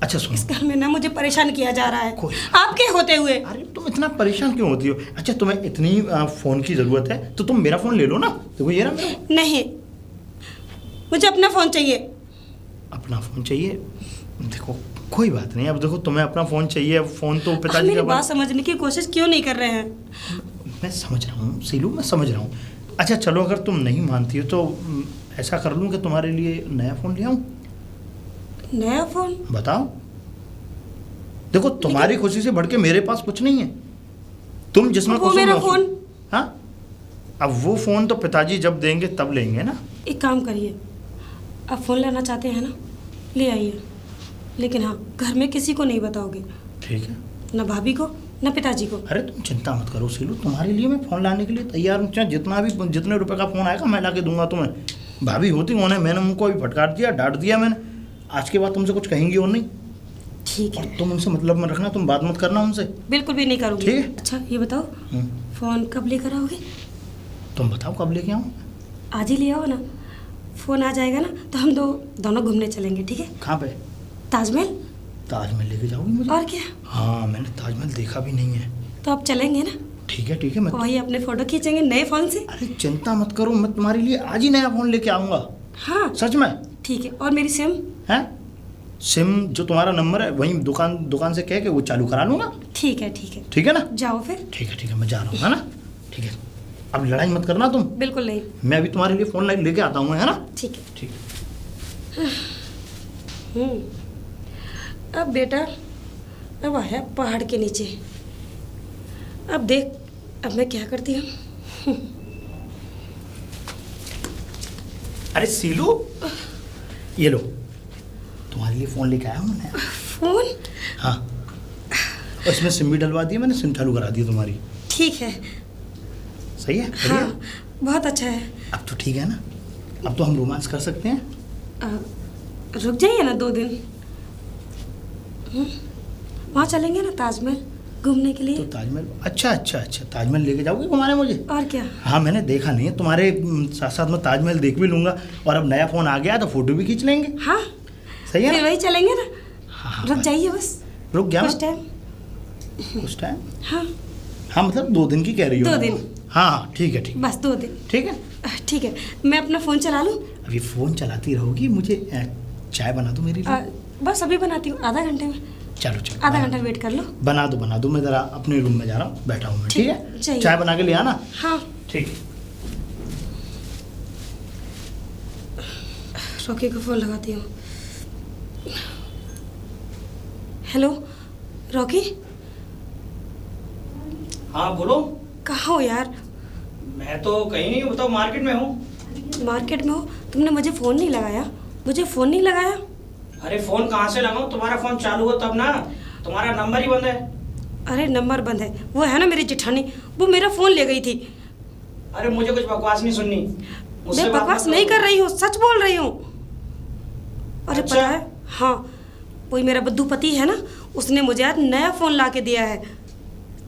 अच्छा सुनो, इस घर में ना मुझे परेशान किया जा रहा है कोई- आपके होते हुए। अरे तुम इतना परेशान क्यों होती हो? अच्छा तुम्हें इतनी फ़ोन की ज़रूरत है तो तुम मेरा फ़ोन ले लो ना। देखो ये ना मेरा। नहीं, मुझे अपना फ़ोन चाहिए। अपना फ़ोन चाहिए? देखो कोई बात नहीं, अब देखो तुम्हें अपना फ़ोन चाहिए, अब फ़ोन तो पिताजी मेरी का बात समझने की कोशिश क्यों नहीं कर रहे हैं? मैं समझ रहा हूँ सीलू, मैं समझ रहा हूँ। अच्छा चलो, अगर तुम नहीं मानती हो तो ऐसा कर लूँ कि तुम्हारे लिए नया फ़ोन ले आऊँ? नया फ़ोन? बताओ। देखो तुम्हारी खुशी से बढ़ के मेरे पास कुछ नहीं है। तुम जिसमें वो खुश हो मेरा मैं उसमें- फ़ोन। हाँ, अब वो फ़ोन तो पिताजी जब देंगे तब लेंगे ना। एक काम करिए, आप फ़ोन लेना चाहते हैं ना, ले आइए, लेकिन हाँ घर में किसी को नहीं बताओगे, ठीक है। ना भाभी को ना पिताजी को। अरे तुम चिंता मत करो सीलू, तुम्हारे लिए मैं फ़ोन लाने के लिए तैयार हूँ। चाहे जितने रुपए का फ़ोन आएगा मैं ला के दूंगा तुम्हें। भाभी होती उन्हें मैंने उनको अभी फटकार दिया, डांट दिया मैंने। आज के बाद तुमसे कुछ कहेंगी और नहीं। ठीक और है, तुम उनसे मतलब में रखना, तुम बात मत करना उनसे। बिल्कुल भी नहीं करूँगी। ठीक है। अच्छा ये बताओ, फ़ोन कब लेकर आओगे? तुम बताओ कब लेके आऊँ? आज ही ले आओ ना, फ़ोन आ जाएगा ना तो हम दोनों घूमने चलेंगे, ठीक है? कहाँ पे? ताजमहल। ताजमहल लेके जाओगी मुझे? और क्या, हाँ, मैंने ताजमहल देखा भी नहीं है। तो आप चलेंगे ना? ठीक है मैं। वही अपने फ़ोटो खींचेंगे नए फ़ोन से। अरे चिंता मत करो, मैं तुम्हारे लिए आज ही नया फ़ोन लेके आऊँगा। हाँ सच में। ठीक है, और मेरी सिम? हैं? सिम जो तुम्हारा नंबर है वहीं दुकान से कह के वो चालू करा लूँगा। ठीक है ठीक है ना? जाओ फिर। ठीक है मैं जा रहा हूँ, है ना? ठीक है, अब लड़ाई मत करना तुम। बिल्कुल नहीं। मैं अभी तुम्हारे लिए फ़ोन लेके आता हूँ, है ना? ठीक है। ठीक है। अब बेटा, अब आया पहाड़ के नीचे। अब देख, अब मैं क्या करती हूँ। अरे सीलू, ये लो, तुम्हारे लिए फ़ोन लेके आया हूँ मैं। फ़ोन? हाँ, और इसमें सिम भी डलवा दी, मैंने सिम चालू करा दी तुम्हारी। ठीक है। सही है? बढ़िया? हाँ बहुत अच्छा है। अब तो ठीक है ना? अब तो हम रोमांस कर सकते हैं। रुक जाइए ना 2 दिन। वहाँ चलेंगे ना ताजमहल घूमने के लिए। तो ताजमहल, अच्छा ताजमहल लेके जाओगे घुमाने मुझे? और क्या। हाँ, मैंने देखा नहीं है, तुम्हारे साथ साथ मैं ताजमहल देख भी लूँगा, और अब नया फ़ोन आ गया तो फ़ोटो भी खींच लेंगे। हाँ सही है फिर ना? वही चलेंगे ना। हाँ, रुक जाइए बस रुक गया कुछ मैं? टाइम। कुछ टाइम? हाँ हाँ, मतलब 2 दिन की कह रही हो? 2 दिन। हाँ ठीक है। बस 2 दिन। ठीक है। ठीक है, मैं अपना फ़ोन चला लूँ। अभी फ़ोन चलाती रहोगी, मुझे चाय बना दो मेरे लिए। बस अभी बनाती हूँ, आधा घंटे में। चलो आधा घंटा वेट कर लो। बना दो, मैं ज़रा अपने रूम में जा रहा हूँ, बैठा हूँ मैं। ठीक है, चाहिए। चाय बना के ले आना। हाँ ठीक है। रॉकी को फ़ोन लगाती हूँ। हेलो रॉकी, हाँ बोलो। कहाँ हो यार? मैं तो कहीं नहीं, बताओ। मार्केट में हूँ। मार्केट में हो? तुमने मुझे फ़ोन नहीं लगाया, मुझे फ़ोन नहीं लगाया। अरे फोन कहाँ से लगाऊं? तुम्हारा फोन चालू हो तब ना, तुम्हारा नंबर ही बंद है। अरे नंबर बंद है, वो है ना मेरी जेठानी, वो मेरा फ़ोन ले गई थी। अरे मुझे कुछ बकवास नहीं सुननी। मुझसे मैं बात बकवास मत नहीं करो। कर रही हूँ, सच बोल रही हूँ। अरे अच्छा? पता है, हाँ वही मेरा बुद्धू पति है ना, उसने मुझे आज नया फ़ोन ला के दिया है,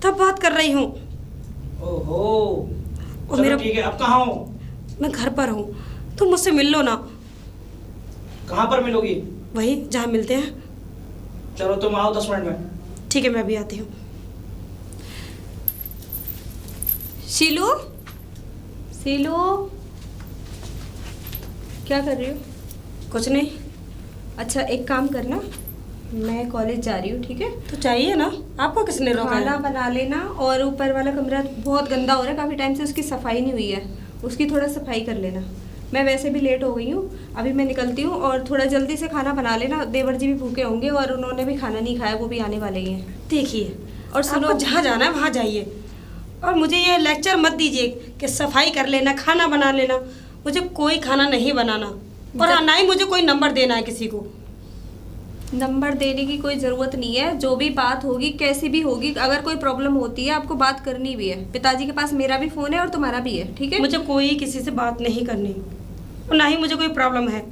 तब बात कर रही हूँ। ओहो, और चलो मेरा, ठीक है। अब कहाँ हो? मैं घर पर हूँ, तुम मुझसे मिल लो ना। कहाँ पर मिलोगी? वही जहाँ मिलते हैं। चलो तुम आओ 10 मिनट में। ठीक है, मैं अभी आती हूँ। शीलू, शीलू, क्या कर रही हो? कुछ नहीं। अच्छा एक काम करना, मैं कॉलेज जा रही हूँ, ठीक है? तो चाहिए ना, आपको किसने रोका खाना है? बना लेना, और ऊपर वाला कमरा बहुत गंदा हो रहा है, काफ़ी टाइम से उसकी सफाई नहीं हुई है, उसकी थोड़ा सफाई कर लेना। मैं वैसे भी लेट हो गई हूँ, अभी मैं निकलती हूँ, और थोड़ा जल्दी से खाना बना लेना। देवर जी भी भूखे होंगे और उन्होंने भी खाना नहीं खाया, वो भी आने वाले ही हैं। देखिए, और सुनो, आपको जहाँ जाना है वहाँ जाइए, और मुझे ये लेक्चर मत दीजिए कि सफाई कर लेना, खाना बना लेना। मुझे कोई खाना नहीं बनाना, और हाँ, ना ही मुझे कोई नंबर देना है किसी को। नंबर देने की कोई ज़रूरत नहीं है, जो भी बात होगी कैसी भी होगी, अगर कोई प्रॉब्लम होती है आपको बात करनी भी है। पिताजी के पास मेरा भी फ़ोन है और तुम्हारा भी है, ठीक है? मुझे कोई किसी से बात नहीं करनी, और ना ही मुझे कोई प्रॉब्लम है।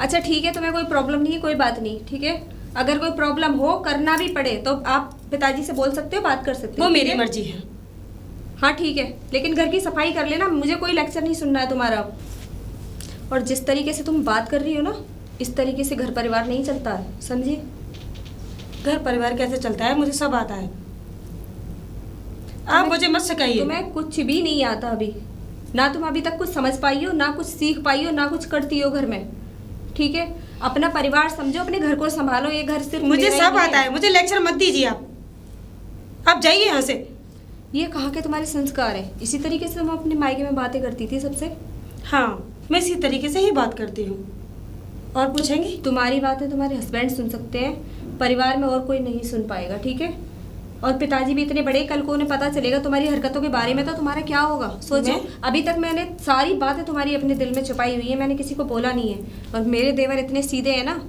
अच्छा ठीक है, तुम्हें कोई प्रॉब्लम नहीं है, कोई बात नहीं, ठीक है? अगर कोई प्रॉब्लम हो, करना भी पड़े, तो आप पिताजी से बोल सकते हो, बात कर सकते हो। वो ठीक मेरी है? मर्जी है। हाँ ठीक है, लेकिन घर की सफाई कर लेना, मुझे कोई लेक्चर नहीं सुनना है तुम्हारा। और जिस तरीके से तुम बात कर रही हो ना, इस तरीके से घर परिवार नहीं चलता है, समझी? घर परिवार कैसे चलता है मुझे सब आता है, आप मुझे मत सिखाइए। तुम्हें कुछ भी नहीं आता अभी, ना तुम अभी तक कुछ समझ पाई हो, ना कुछ सीख पाई हो, ना कुछ करती हो घर में, ठीक है? अपना परिवार समझो, अपने घर को संभालो। ये घर सिर्फ मुझे मेरा ही सब नहीं आता है, मुझे लेक्चर मत दीजिए आप जाइए यहाँ से। ये कहाँ के तुम्हारे संस्कार है? इसी तरीके से तुम अपने मायके में बातें करती थी सबसे? हाँ, मैं इसी तरीके से ही बात करती हूँ। और पूछेंगी? तुम्हारी बातें तुम्हारे हस्बैंड सुन सकते हैं, परिवार में और कोई नहीं सुन पाएगा, ठीक है? और पिताजी भी इतने बड़े, कल को उन्हें पता चलेगा तुम्हारी हरकतों के बारे में तो तुम्हारा क्या होगा? सोचो। अभी तक मैंने सारी बातें तुम्हारी अपने दिल में छुपाई हुई है, मैंने किसी को बोला नहीं है। और मेरे देवर इतने सीधे हैं ना,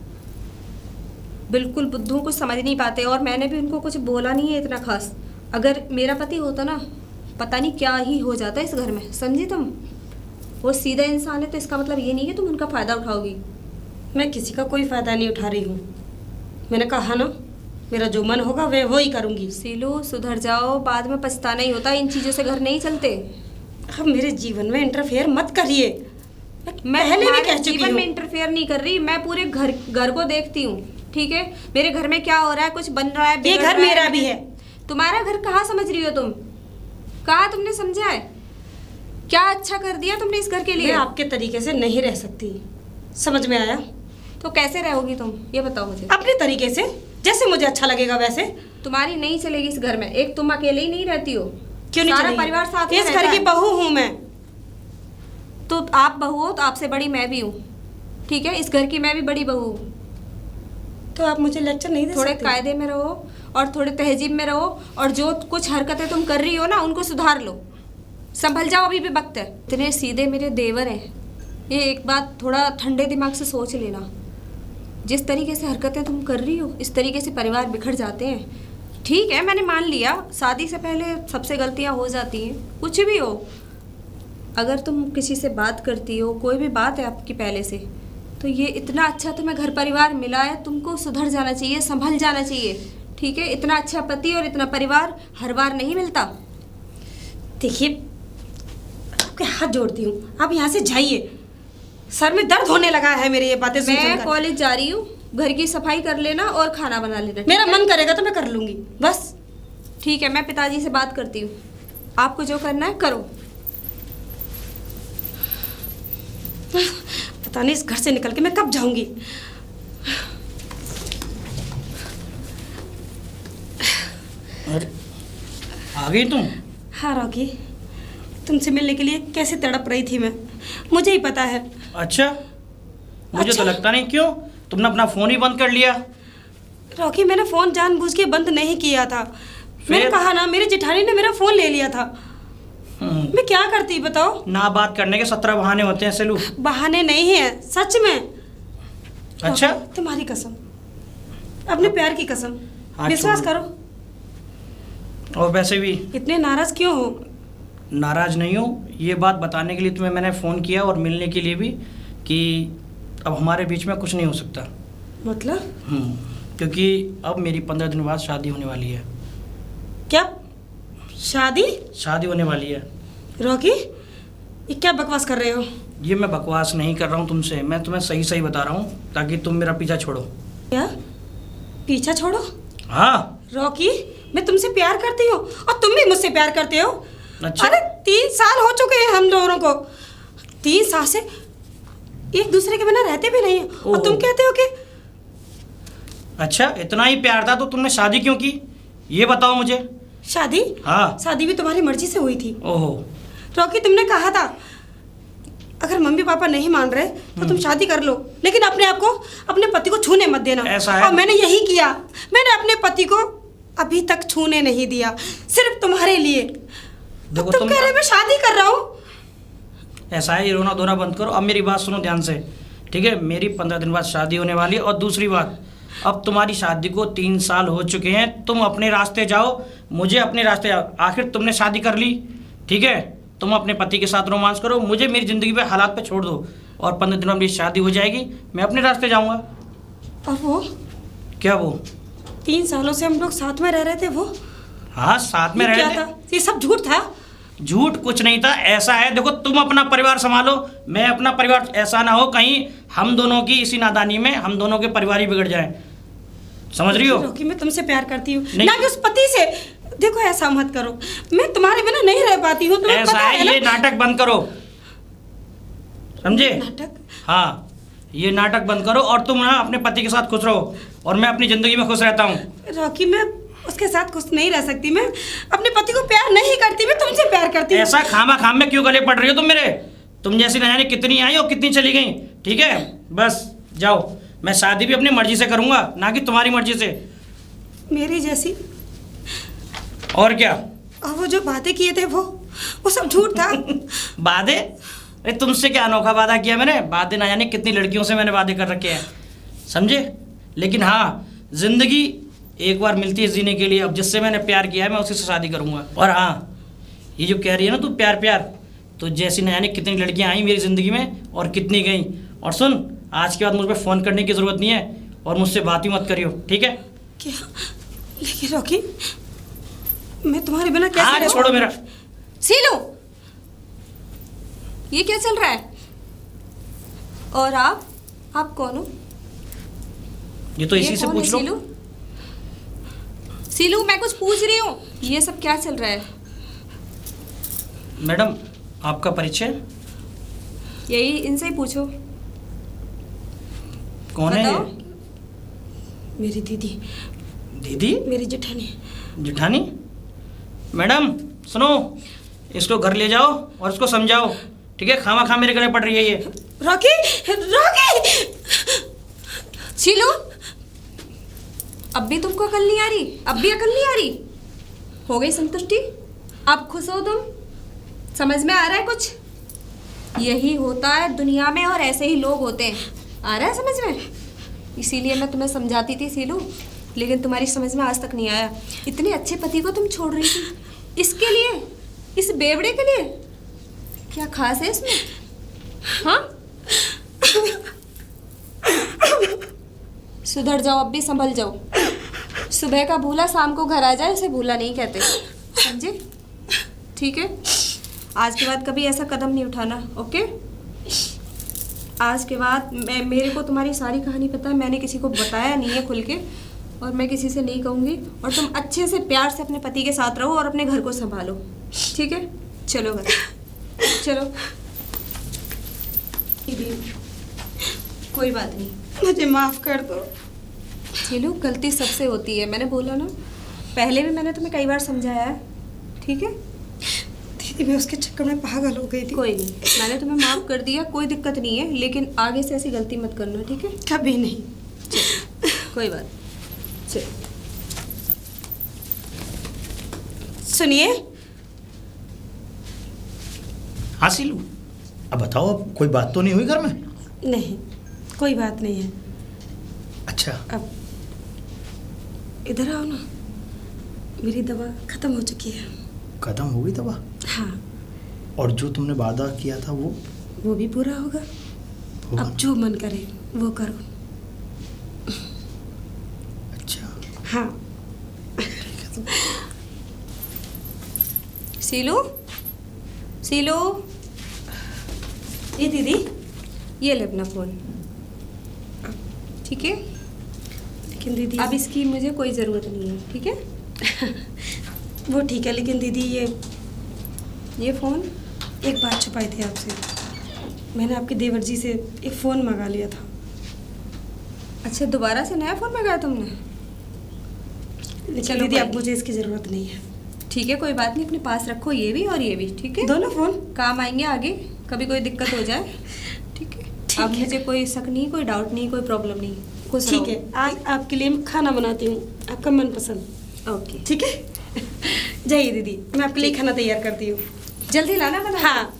बिल्कुल बुद्धू कुछ समझ नहीं पाते, और मैंने भी उनको कुछ बोला नहीं है इतना खास। अगर मेरा पति होता ना, पता नहीं क्या ही हो जाता इस घर में, समझी तुम? वो सीधा इंसान है तो इसका मतलब ये नहीं कि तुम उनका फ़ायदा उठाओगी। मैं किसी का कोई फ़ायदा नहीं उठा रही हूँ। मैंने कहा ना, मेरा जो मन होगा वह वो ही करूँगी। सीलू, सुधर जाओ, बाद में पछताना ही होता है। इन चीज़ों से घर नहीं चलते। अब मेरे जीवन में इंटरफेयर मत करिए। मैं पहले भी तुम्हारे कह चुकी जीवन हूँ। में इंटरफेयर नहीं कर रही, मैं पूरे घर को देखती हूँ, ठीक है? मेरे घर में क्या हो रहा है, कुछ बन रहा है, ये बिगड़ घर रहा मेरा भी है। तुम्हारा घर कहाँ समझ रही हो तुम? कहाँ तुमने समझा है? क्या अच्छा कर दिया तुमने इस घर के लिए? मैं आपके तरीके से नहीं रह सकती, समझ में आया? तो कैसे रहोगी तुम, ये बताओ मुझे। अपने तरीके से, जैसे मुझे अच्छा लगेगा वैसे। तुम्हारी नहीं चलेगी इस घर में। एक तुम अकेले ही नहीं रहती हो, क्यों नहीं सारा चलेगी? परिवार साथ में इस रहता घर की है। बहू हूँ मैं। तो आप बहू हो तो आपसे बड़ी मैं भी हूँ, ठीक है? इस घर की मैं भी बड़ी बहू हूँ। तो आप मुझे लेक्चर नहीं दे थोड़े सकते? कायदे में रहो और थोड़े तहजीब में रहो, और जो कुछ हरकतें तुम कर रही हो ना, उनको सुधार लो। संभल जाओ, अभी भी वक्त है। इतने सीधे मेरे देवर हैं, ये एक बात थोड़ा ठंडे दिमाग से सोच लेना। जिस तरीके से हरकतें तुम कर रही हो, इस तरीके से परिवार बिखर जाते हैं। ठीक है, मैंने मान लिया, शादी से पहले सबसे गलतियां हो जाती हैं, कुछ भी हो। अगर तुम किसी से बात करती हो, कोई भी बात है आपकी पहले से, तो ये इतना अच्छा तुम्हें घर परिवार मिला है, तुमको सुधर जाना चाहिए, संभल जाना चाहिए, ठीक है? इतना अच्छा पति और इतना परिवार हर बार नहीं मिलता। देखिए, आपके हाथ जोड़ती हूँ, आप यहाँ से जाइए। सर में दर्द होने लगा है मेरी ये बातें सुन मैं सुनकर। कॉलेज जा रही हूँ, घर की सफाई कर लेना और खाना बना लेना। मेरा मन करेगा तो मैं कर लूँगी, बस। ठीक है, मैं पिताजी से बात करती हूँ, आपको जो करना है करो। पता नहीं इस घर से निकल के मैं कब जाऊंगी। अरे आ गई तुम? हाँ रॉकी, तुमसे मिलने के लिए कैसे तड़प रही थी मैं, मुझे ही पता है। अच्छा, मुझे अच्छा? तो लगता नहीं। क्यों, तुमने अपना फ़ोन ही बंद कर लिया? रॉकी, मैंने फ़ोन जानबूझ के बंद नहीं किया था। मैंने कहा ना, मेरी जेठानी ने मेरा फ़ोन ले लिया था। मैं क्या करती बताओ? ना बात करने के 17 बहाने होते हैं सेलू। बहाने नहीं है, सच में। अच्छा, रॉकी, तुम्हारी कसम, अपने प्यार की कसम, हाँ, विश्वास छोड़। करो। और वैसे भी इतने नाराज क्यों हो? नाराज़ नहीं हूँ, ये बात बताने के लिए तुम्हें मैंने फ़ोन किया और मिलने के लिए भी, कि अब हमारे बीच में कुछ नहीं हो सकता। मतलब? क्योंकि अब मेरी 15 दिन बाद शादी होने वाली है। क्या शादी? शादी होने वाली है। रॉकी, ये क्या बकवास कर रहे हो? ये मैं बकवास नहीं कर रहा हूँ तुमसे, मैं तुम्हें सही सही बता रहा हूँ, ताकि तुम मेरा पीछा छोड़ो। क्या पीछा छोड़ो? हाँ। रॉकी, मैं तुमसे प्यार करती हूँ और तुम भी मुझसे प्यार करते हो। अच्छा। अरे 3 साल हो चुके हैं हम दोनों को, 3 साल से एक दूसरे के बिना रहते भी नहीं हैं, और तुम कहते हो कि। अच्छा, इतना ही प्यार था तो तुमने शादी क्यों की, ये बताओ मुझे। शादी? हाँ। शादी भी तुम्हारी मर्जी से हुई थी। ओहो। रॉकी, तुमने कहा था अगर मम्मी पापा नहीं मान रहे तो तुम शादी कर लो, लेकिन अपने आप को, अपने पति को छूने मत देना। ऐसा है? और मैंने यही किया, मैंने अपने पति को अभी तक छूने नहीं दिया, सिर्फ तुम्हारे लिए। देखो, तुम कह रहे मैं शादी कर रहा हूँ। ऐसा है, ये रोना धोना बंद करो। अब मेरी बात सुनो ध्यान से, ठीक है? मेरी 15 दिन बाद शादी होने वाली है। और दूसरी बात, अब तुम्हारी शादी को 3 साल हो चुके हैं, तुम अपने रास्ते जाओ, मुझे अपने रास्ते। आखिर तुमने शादी कर ली, ठीक है? तुम अपने पति के साथ रोमांस करो, मुझे मेरी ज़िंदगी पे हालात पे छोड़ दो, और 15 दिन में मेरी शादी हो जाएगी, मैं अपने रास्ते जाऊँगा। और वो क्या वो? 3 सालों से हम लोग साथ में रह रहे थे, वो हाँ, साथ में ये क्या रहे थे। था? ये सब झूठ था? झूठ कुछ नहीं था। ऐसा है, देखो, तुम अपना परिवार संभालो, मैं अपना परिवार। ऐसा ना हो कहीं हम दोनों की इसी नादानी में हम दोनों के परिवार ही बिगड़ जाएं। समझ रही हो? रॉकी, मैं तुमसे प्यार करती हूँ, नहीं। ना कि उस पति से। देखो, ऐसा ऐसा मत करो, मैं तुम्हारे बिना नहीं रह पाती हूँ, तुम्हें ऐसा पता है, है ना? ये नाटक बंद करो, समझे? नाटक? हाँ, ये नाटक बंद करो और तुम ना अपने पति के साथ खुश रहो और मैं अपनी जिंदगी में खुश रहता हूँ। रॉकी, मैं उसके साथ खुश नहीं रह सकती, मैं अपने पति को प्यार नहीं करती, मैं तुमसे प्यार करती हूँ। ऐसा खामा खाम में क्यों गले पड़ रही हो तुम मेरे? तुम जैसी न जाने कितनी आई और कितनी चली गई। ठीक है, बस जाओ, मैं शादी भी अपनी मर्जी से करूंगा, ना कि तुम्हारी मर्जी से। मेरी जैसी? और क्या? और वो जो बातें किए थे वो सब झूठ था। वादे? अरे तुमसे क्या अनोखा वादा किया मैंने? वादे ना जाने कितनी लड़कियों से मैंने वादे कर रखे हैं, समझे? लेकिन हाँ, जिंदगी एक बार मिलती है जीने के लिए। अब जिससे मैंने प्यार किया है मैं उसी से शादी करूंगा। और हाँ, ये जो कह रही है ना तू प्यार प्यार, तो जैसी न जाने कितनी लड़कियां आई मेरी ज़िंदगी में और कितनी गई। और सुन, आज के बाद मुझ पर फ़ोन करने की ज़रूरत नहीं है और मुझसे बात ही मत करियो, ठीक है? क्या? लेकिन रॉकी, मैं तुम्हारे बिना कैसे हाँ, रहूं? छोड़ो मेरा। सीलू, ये क्या चल रहा है? और आप कौन हो? ये तो इसी ये से कौन है, पूछ लो। सीलू? सीलू, मैं कुछ पूछ रही हूँ, ये सब क्या चल रहा है? मैडम, आपका परिचय? यही इनसे ही पूछो। कौन है बताओ। ये? मेरी दीदी, दीदी? मेरी जेठानी। जेठानी? मैडम सुनो, इसको घर ले जाओ और इसको समझाओ, ठीक है? खामा खा मेरे गले पड़ रही है ये। Rocky, Rocky! सीलू, अब भी तुमको अकल नहीं आ रही? अब भी अकल नहीं आ रही? हो गई संतुष्टि? अब खुश हो तुम? समझ में आ रहा है कुछ? यही होता है दुनिया में और ऐसे ही लोग होते हैं। आ रहा है समझ में? इसीलिए मैं तुम्हें समझाती थी सीलू, लेकिन तुम्हारी समझ में आज तक नहीं आया। इतने अच्छे पति को तुम छोड़ रही थी, इसके लिए, इस बेवड़े के लिए? क्या खास है इसमें? हाँ, सुधर जाओ, अब भी संभल जाओ। सुबह का भूला शाम को घर आ जाए, उसे भूला नहीं कहते, समझे? ठीक है, आज के बाद कभी ऐसा कदम नहीं उठाना, ओके? आज के बाद मेरे को तुम्हारी सारी कहानी पता है, मैंने किसी को बताया नहीं है खुल के, और मैं किसी से नहीं कहूँगी। और तुम अच्छे से प्यार से अपने पति के साथ रहो और अपने घर को संभालो, ठीक है? चलो घर, चलो। दीदी, कोई बात नहीं, मुझे माफ़ कर दो। चलो, गलती सबसे होती है, मैंने बोला ना, पहले भी मैंने तुम्हें कई बार समझाया है, ठीक है? दीदी, मैं उसके चक्कर में पागल हो गई थी। कोई नहीं, मैंने तुम्हें माफ़ कर दिया, कोई दिक्कत नहीं है, लेकिन आगे से ऐसी गलती मत करना, ठीक है? कभी नहीं। कोई बात। चल, सुनिए, हाँ सीलू, अब बताओ, अब कोई बात तो नहीं हुई घर में? नहीं, कोई बात नहीं है। अच्छा, अब इधर आओ ना, मेरी दवा ख़त्म हो चुकी है। खत्म हो गई दवा? हाँ, और जो तुमने वादा किया था वो भी पूरा होगा। होगा? अब जो मन करे वो करो। अच्छा, हाँ। सीलू, सीलू, ये दीदी, ये ले अपना फ़ोन, ठीक है? लेकिन दीदी अब इसकी मुझे कोई ज़रूरत नहीं है, ठीक है? वो ठीक है, लेकिन दीदी ये फ़ोन एक बात छुपाई थी आपसे। मैंने आपके देवर जी से एक फ़ोन मंगा लिया था। अच्छा, दोबारा से नया फ़ोन मंगाया तुमने? लेकिन चलो, दीदी कोई अब मुझे इसकी ज़रूरत नहीं है। ठीक है, कोई बात नहीं, अपने पास रखो ये भी और ये भी, ठीक है? दोनों फ़ोन काम आएंगे आगे, कभी कोई दिक्कत हो जाए, ठीक है? अब है। मुझे कोई शक नहीं, कोई डाउट नहीं, कोई प्रॉब्लम नहीं, खुश ठीक रहो। है, आज आपके लिए मैं खाना बनाती हूँ, आपका मनपसंद। ओके, ठीक है? जाइए दीदी, मैं आपके लिए खाना तैयार करती हूँ। जल्दी लाना बना। हाँ।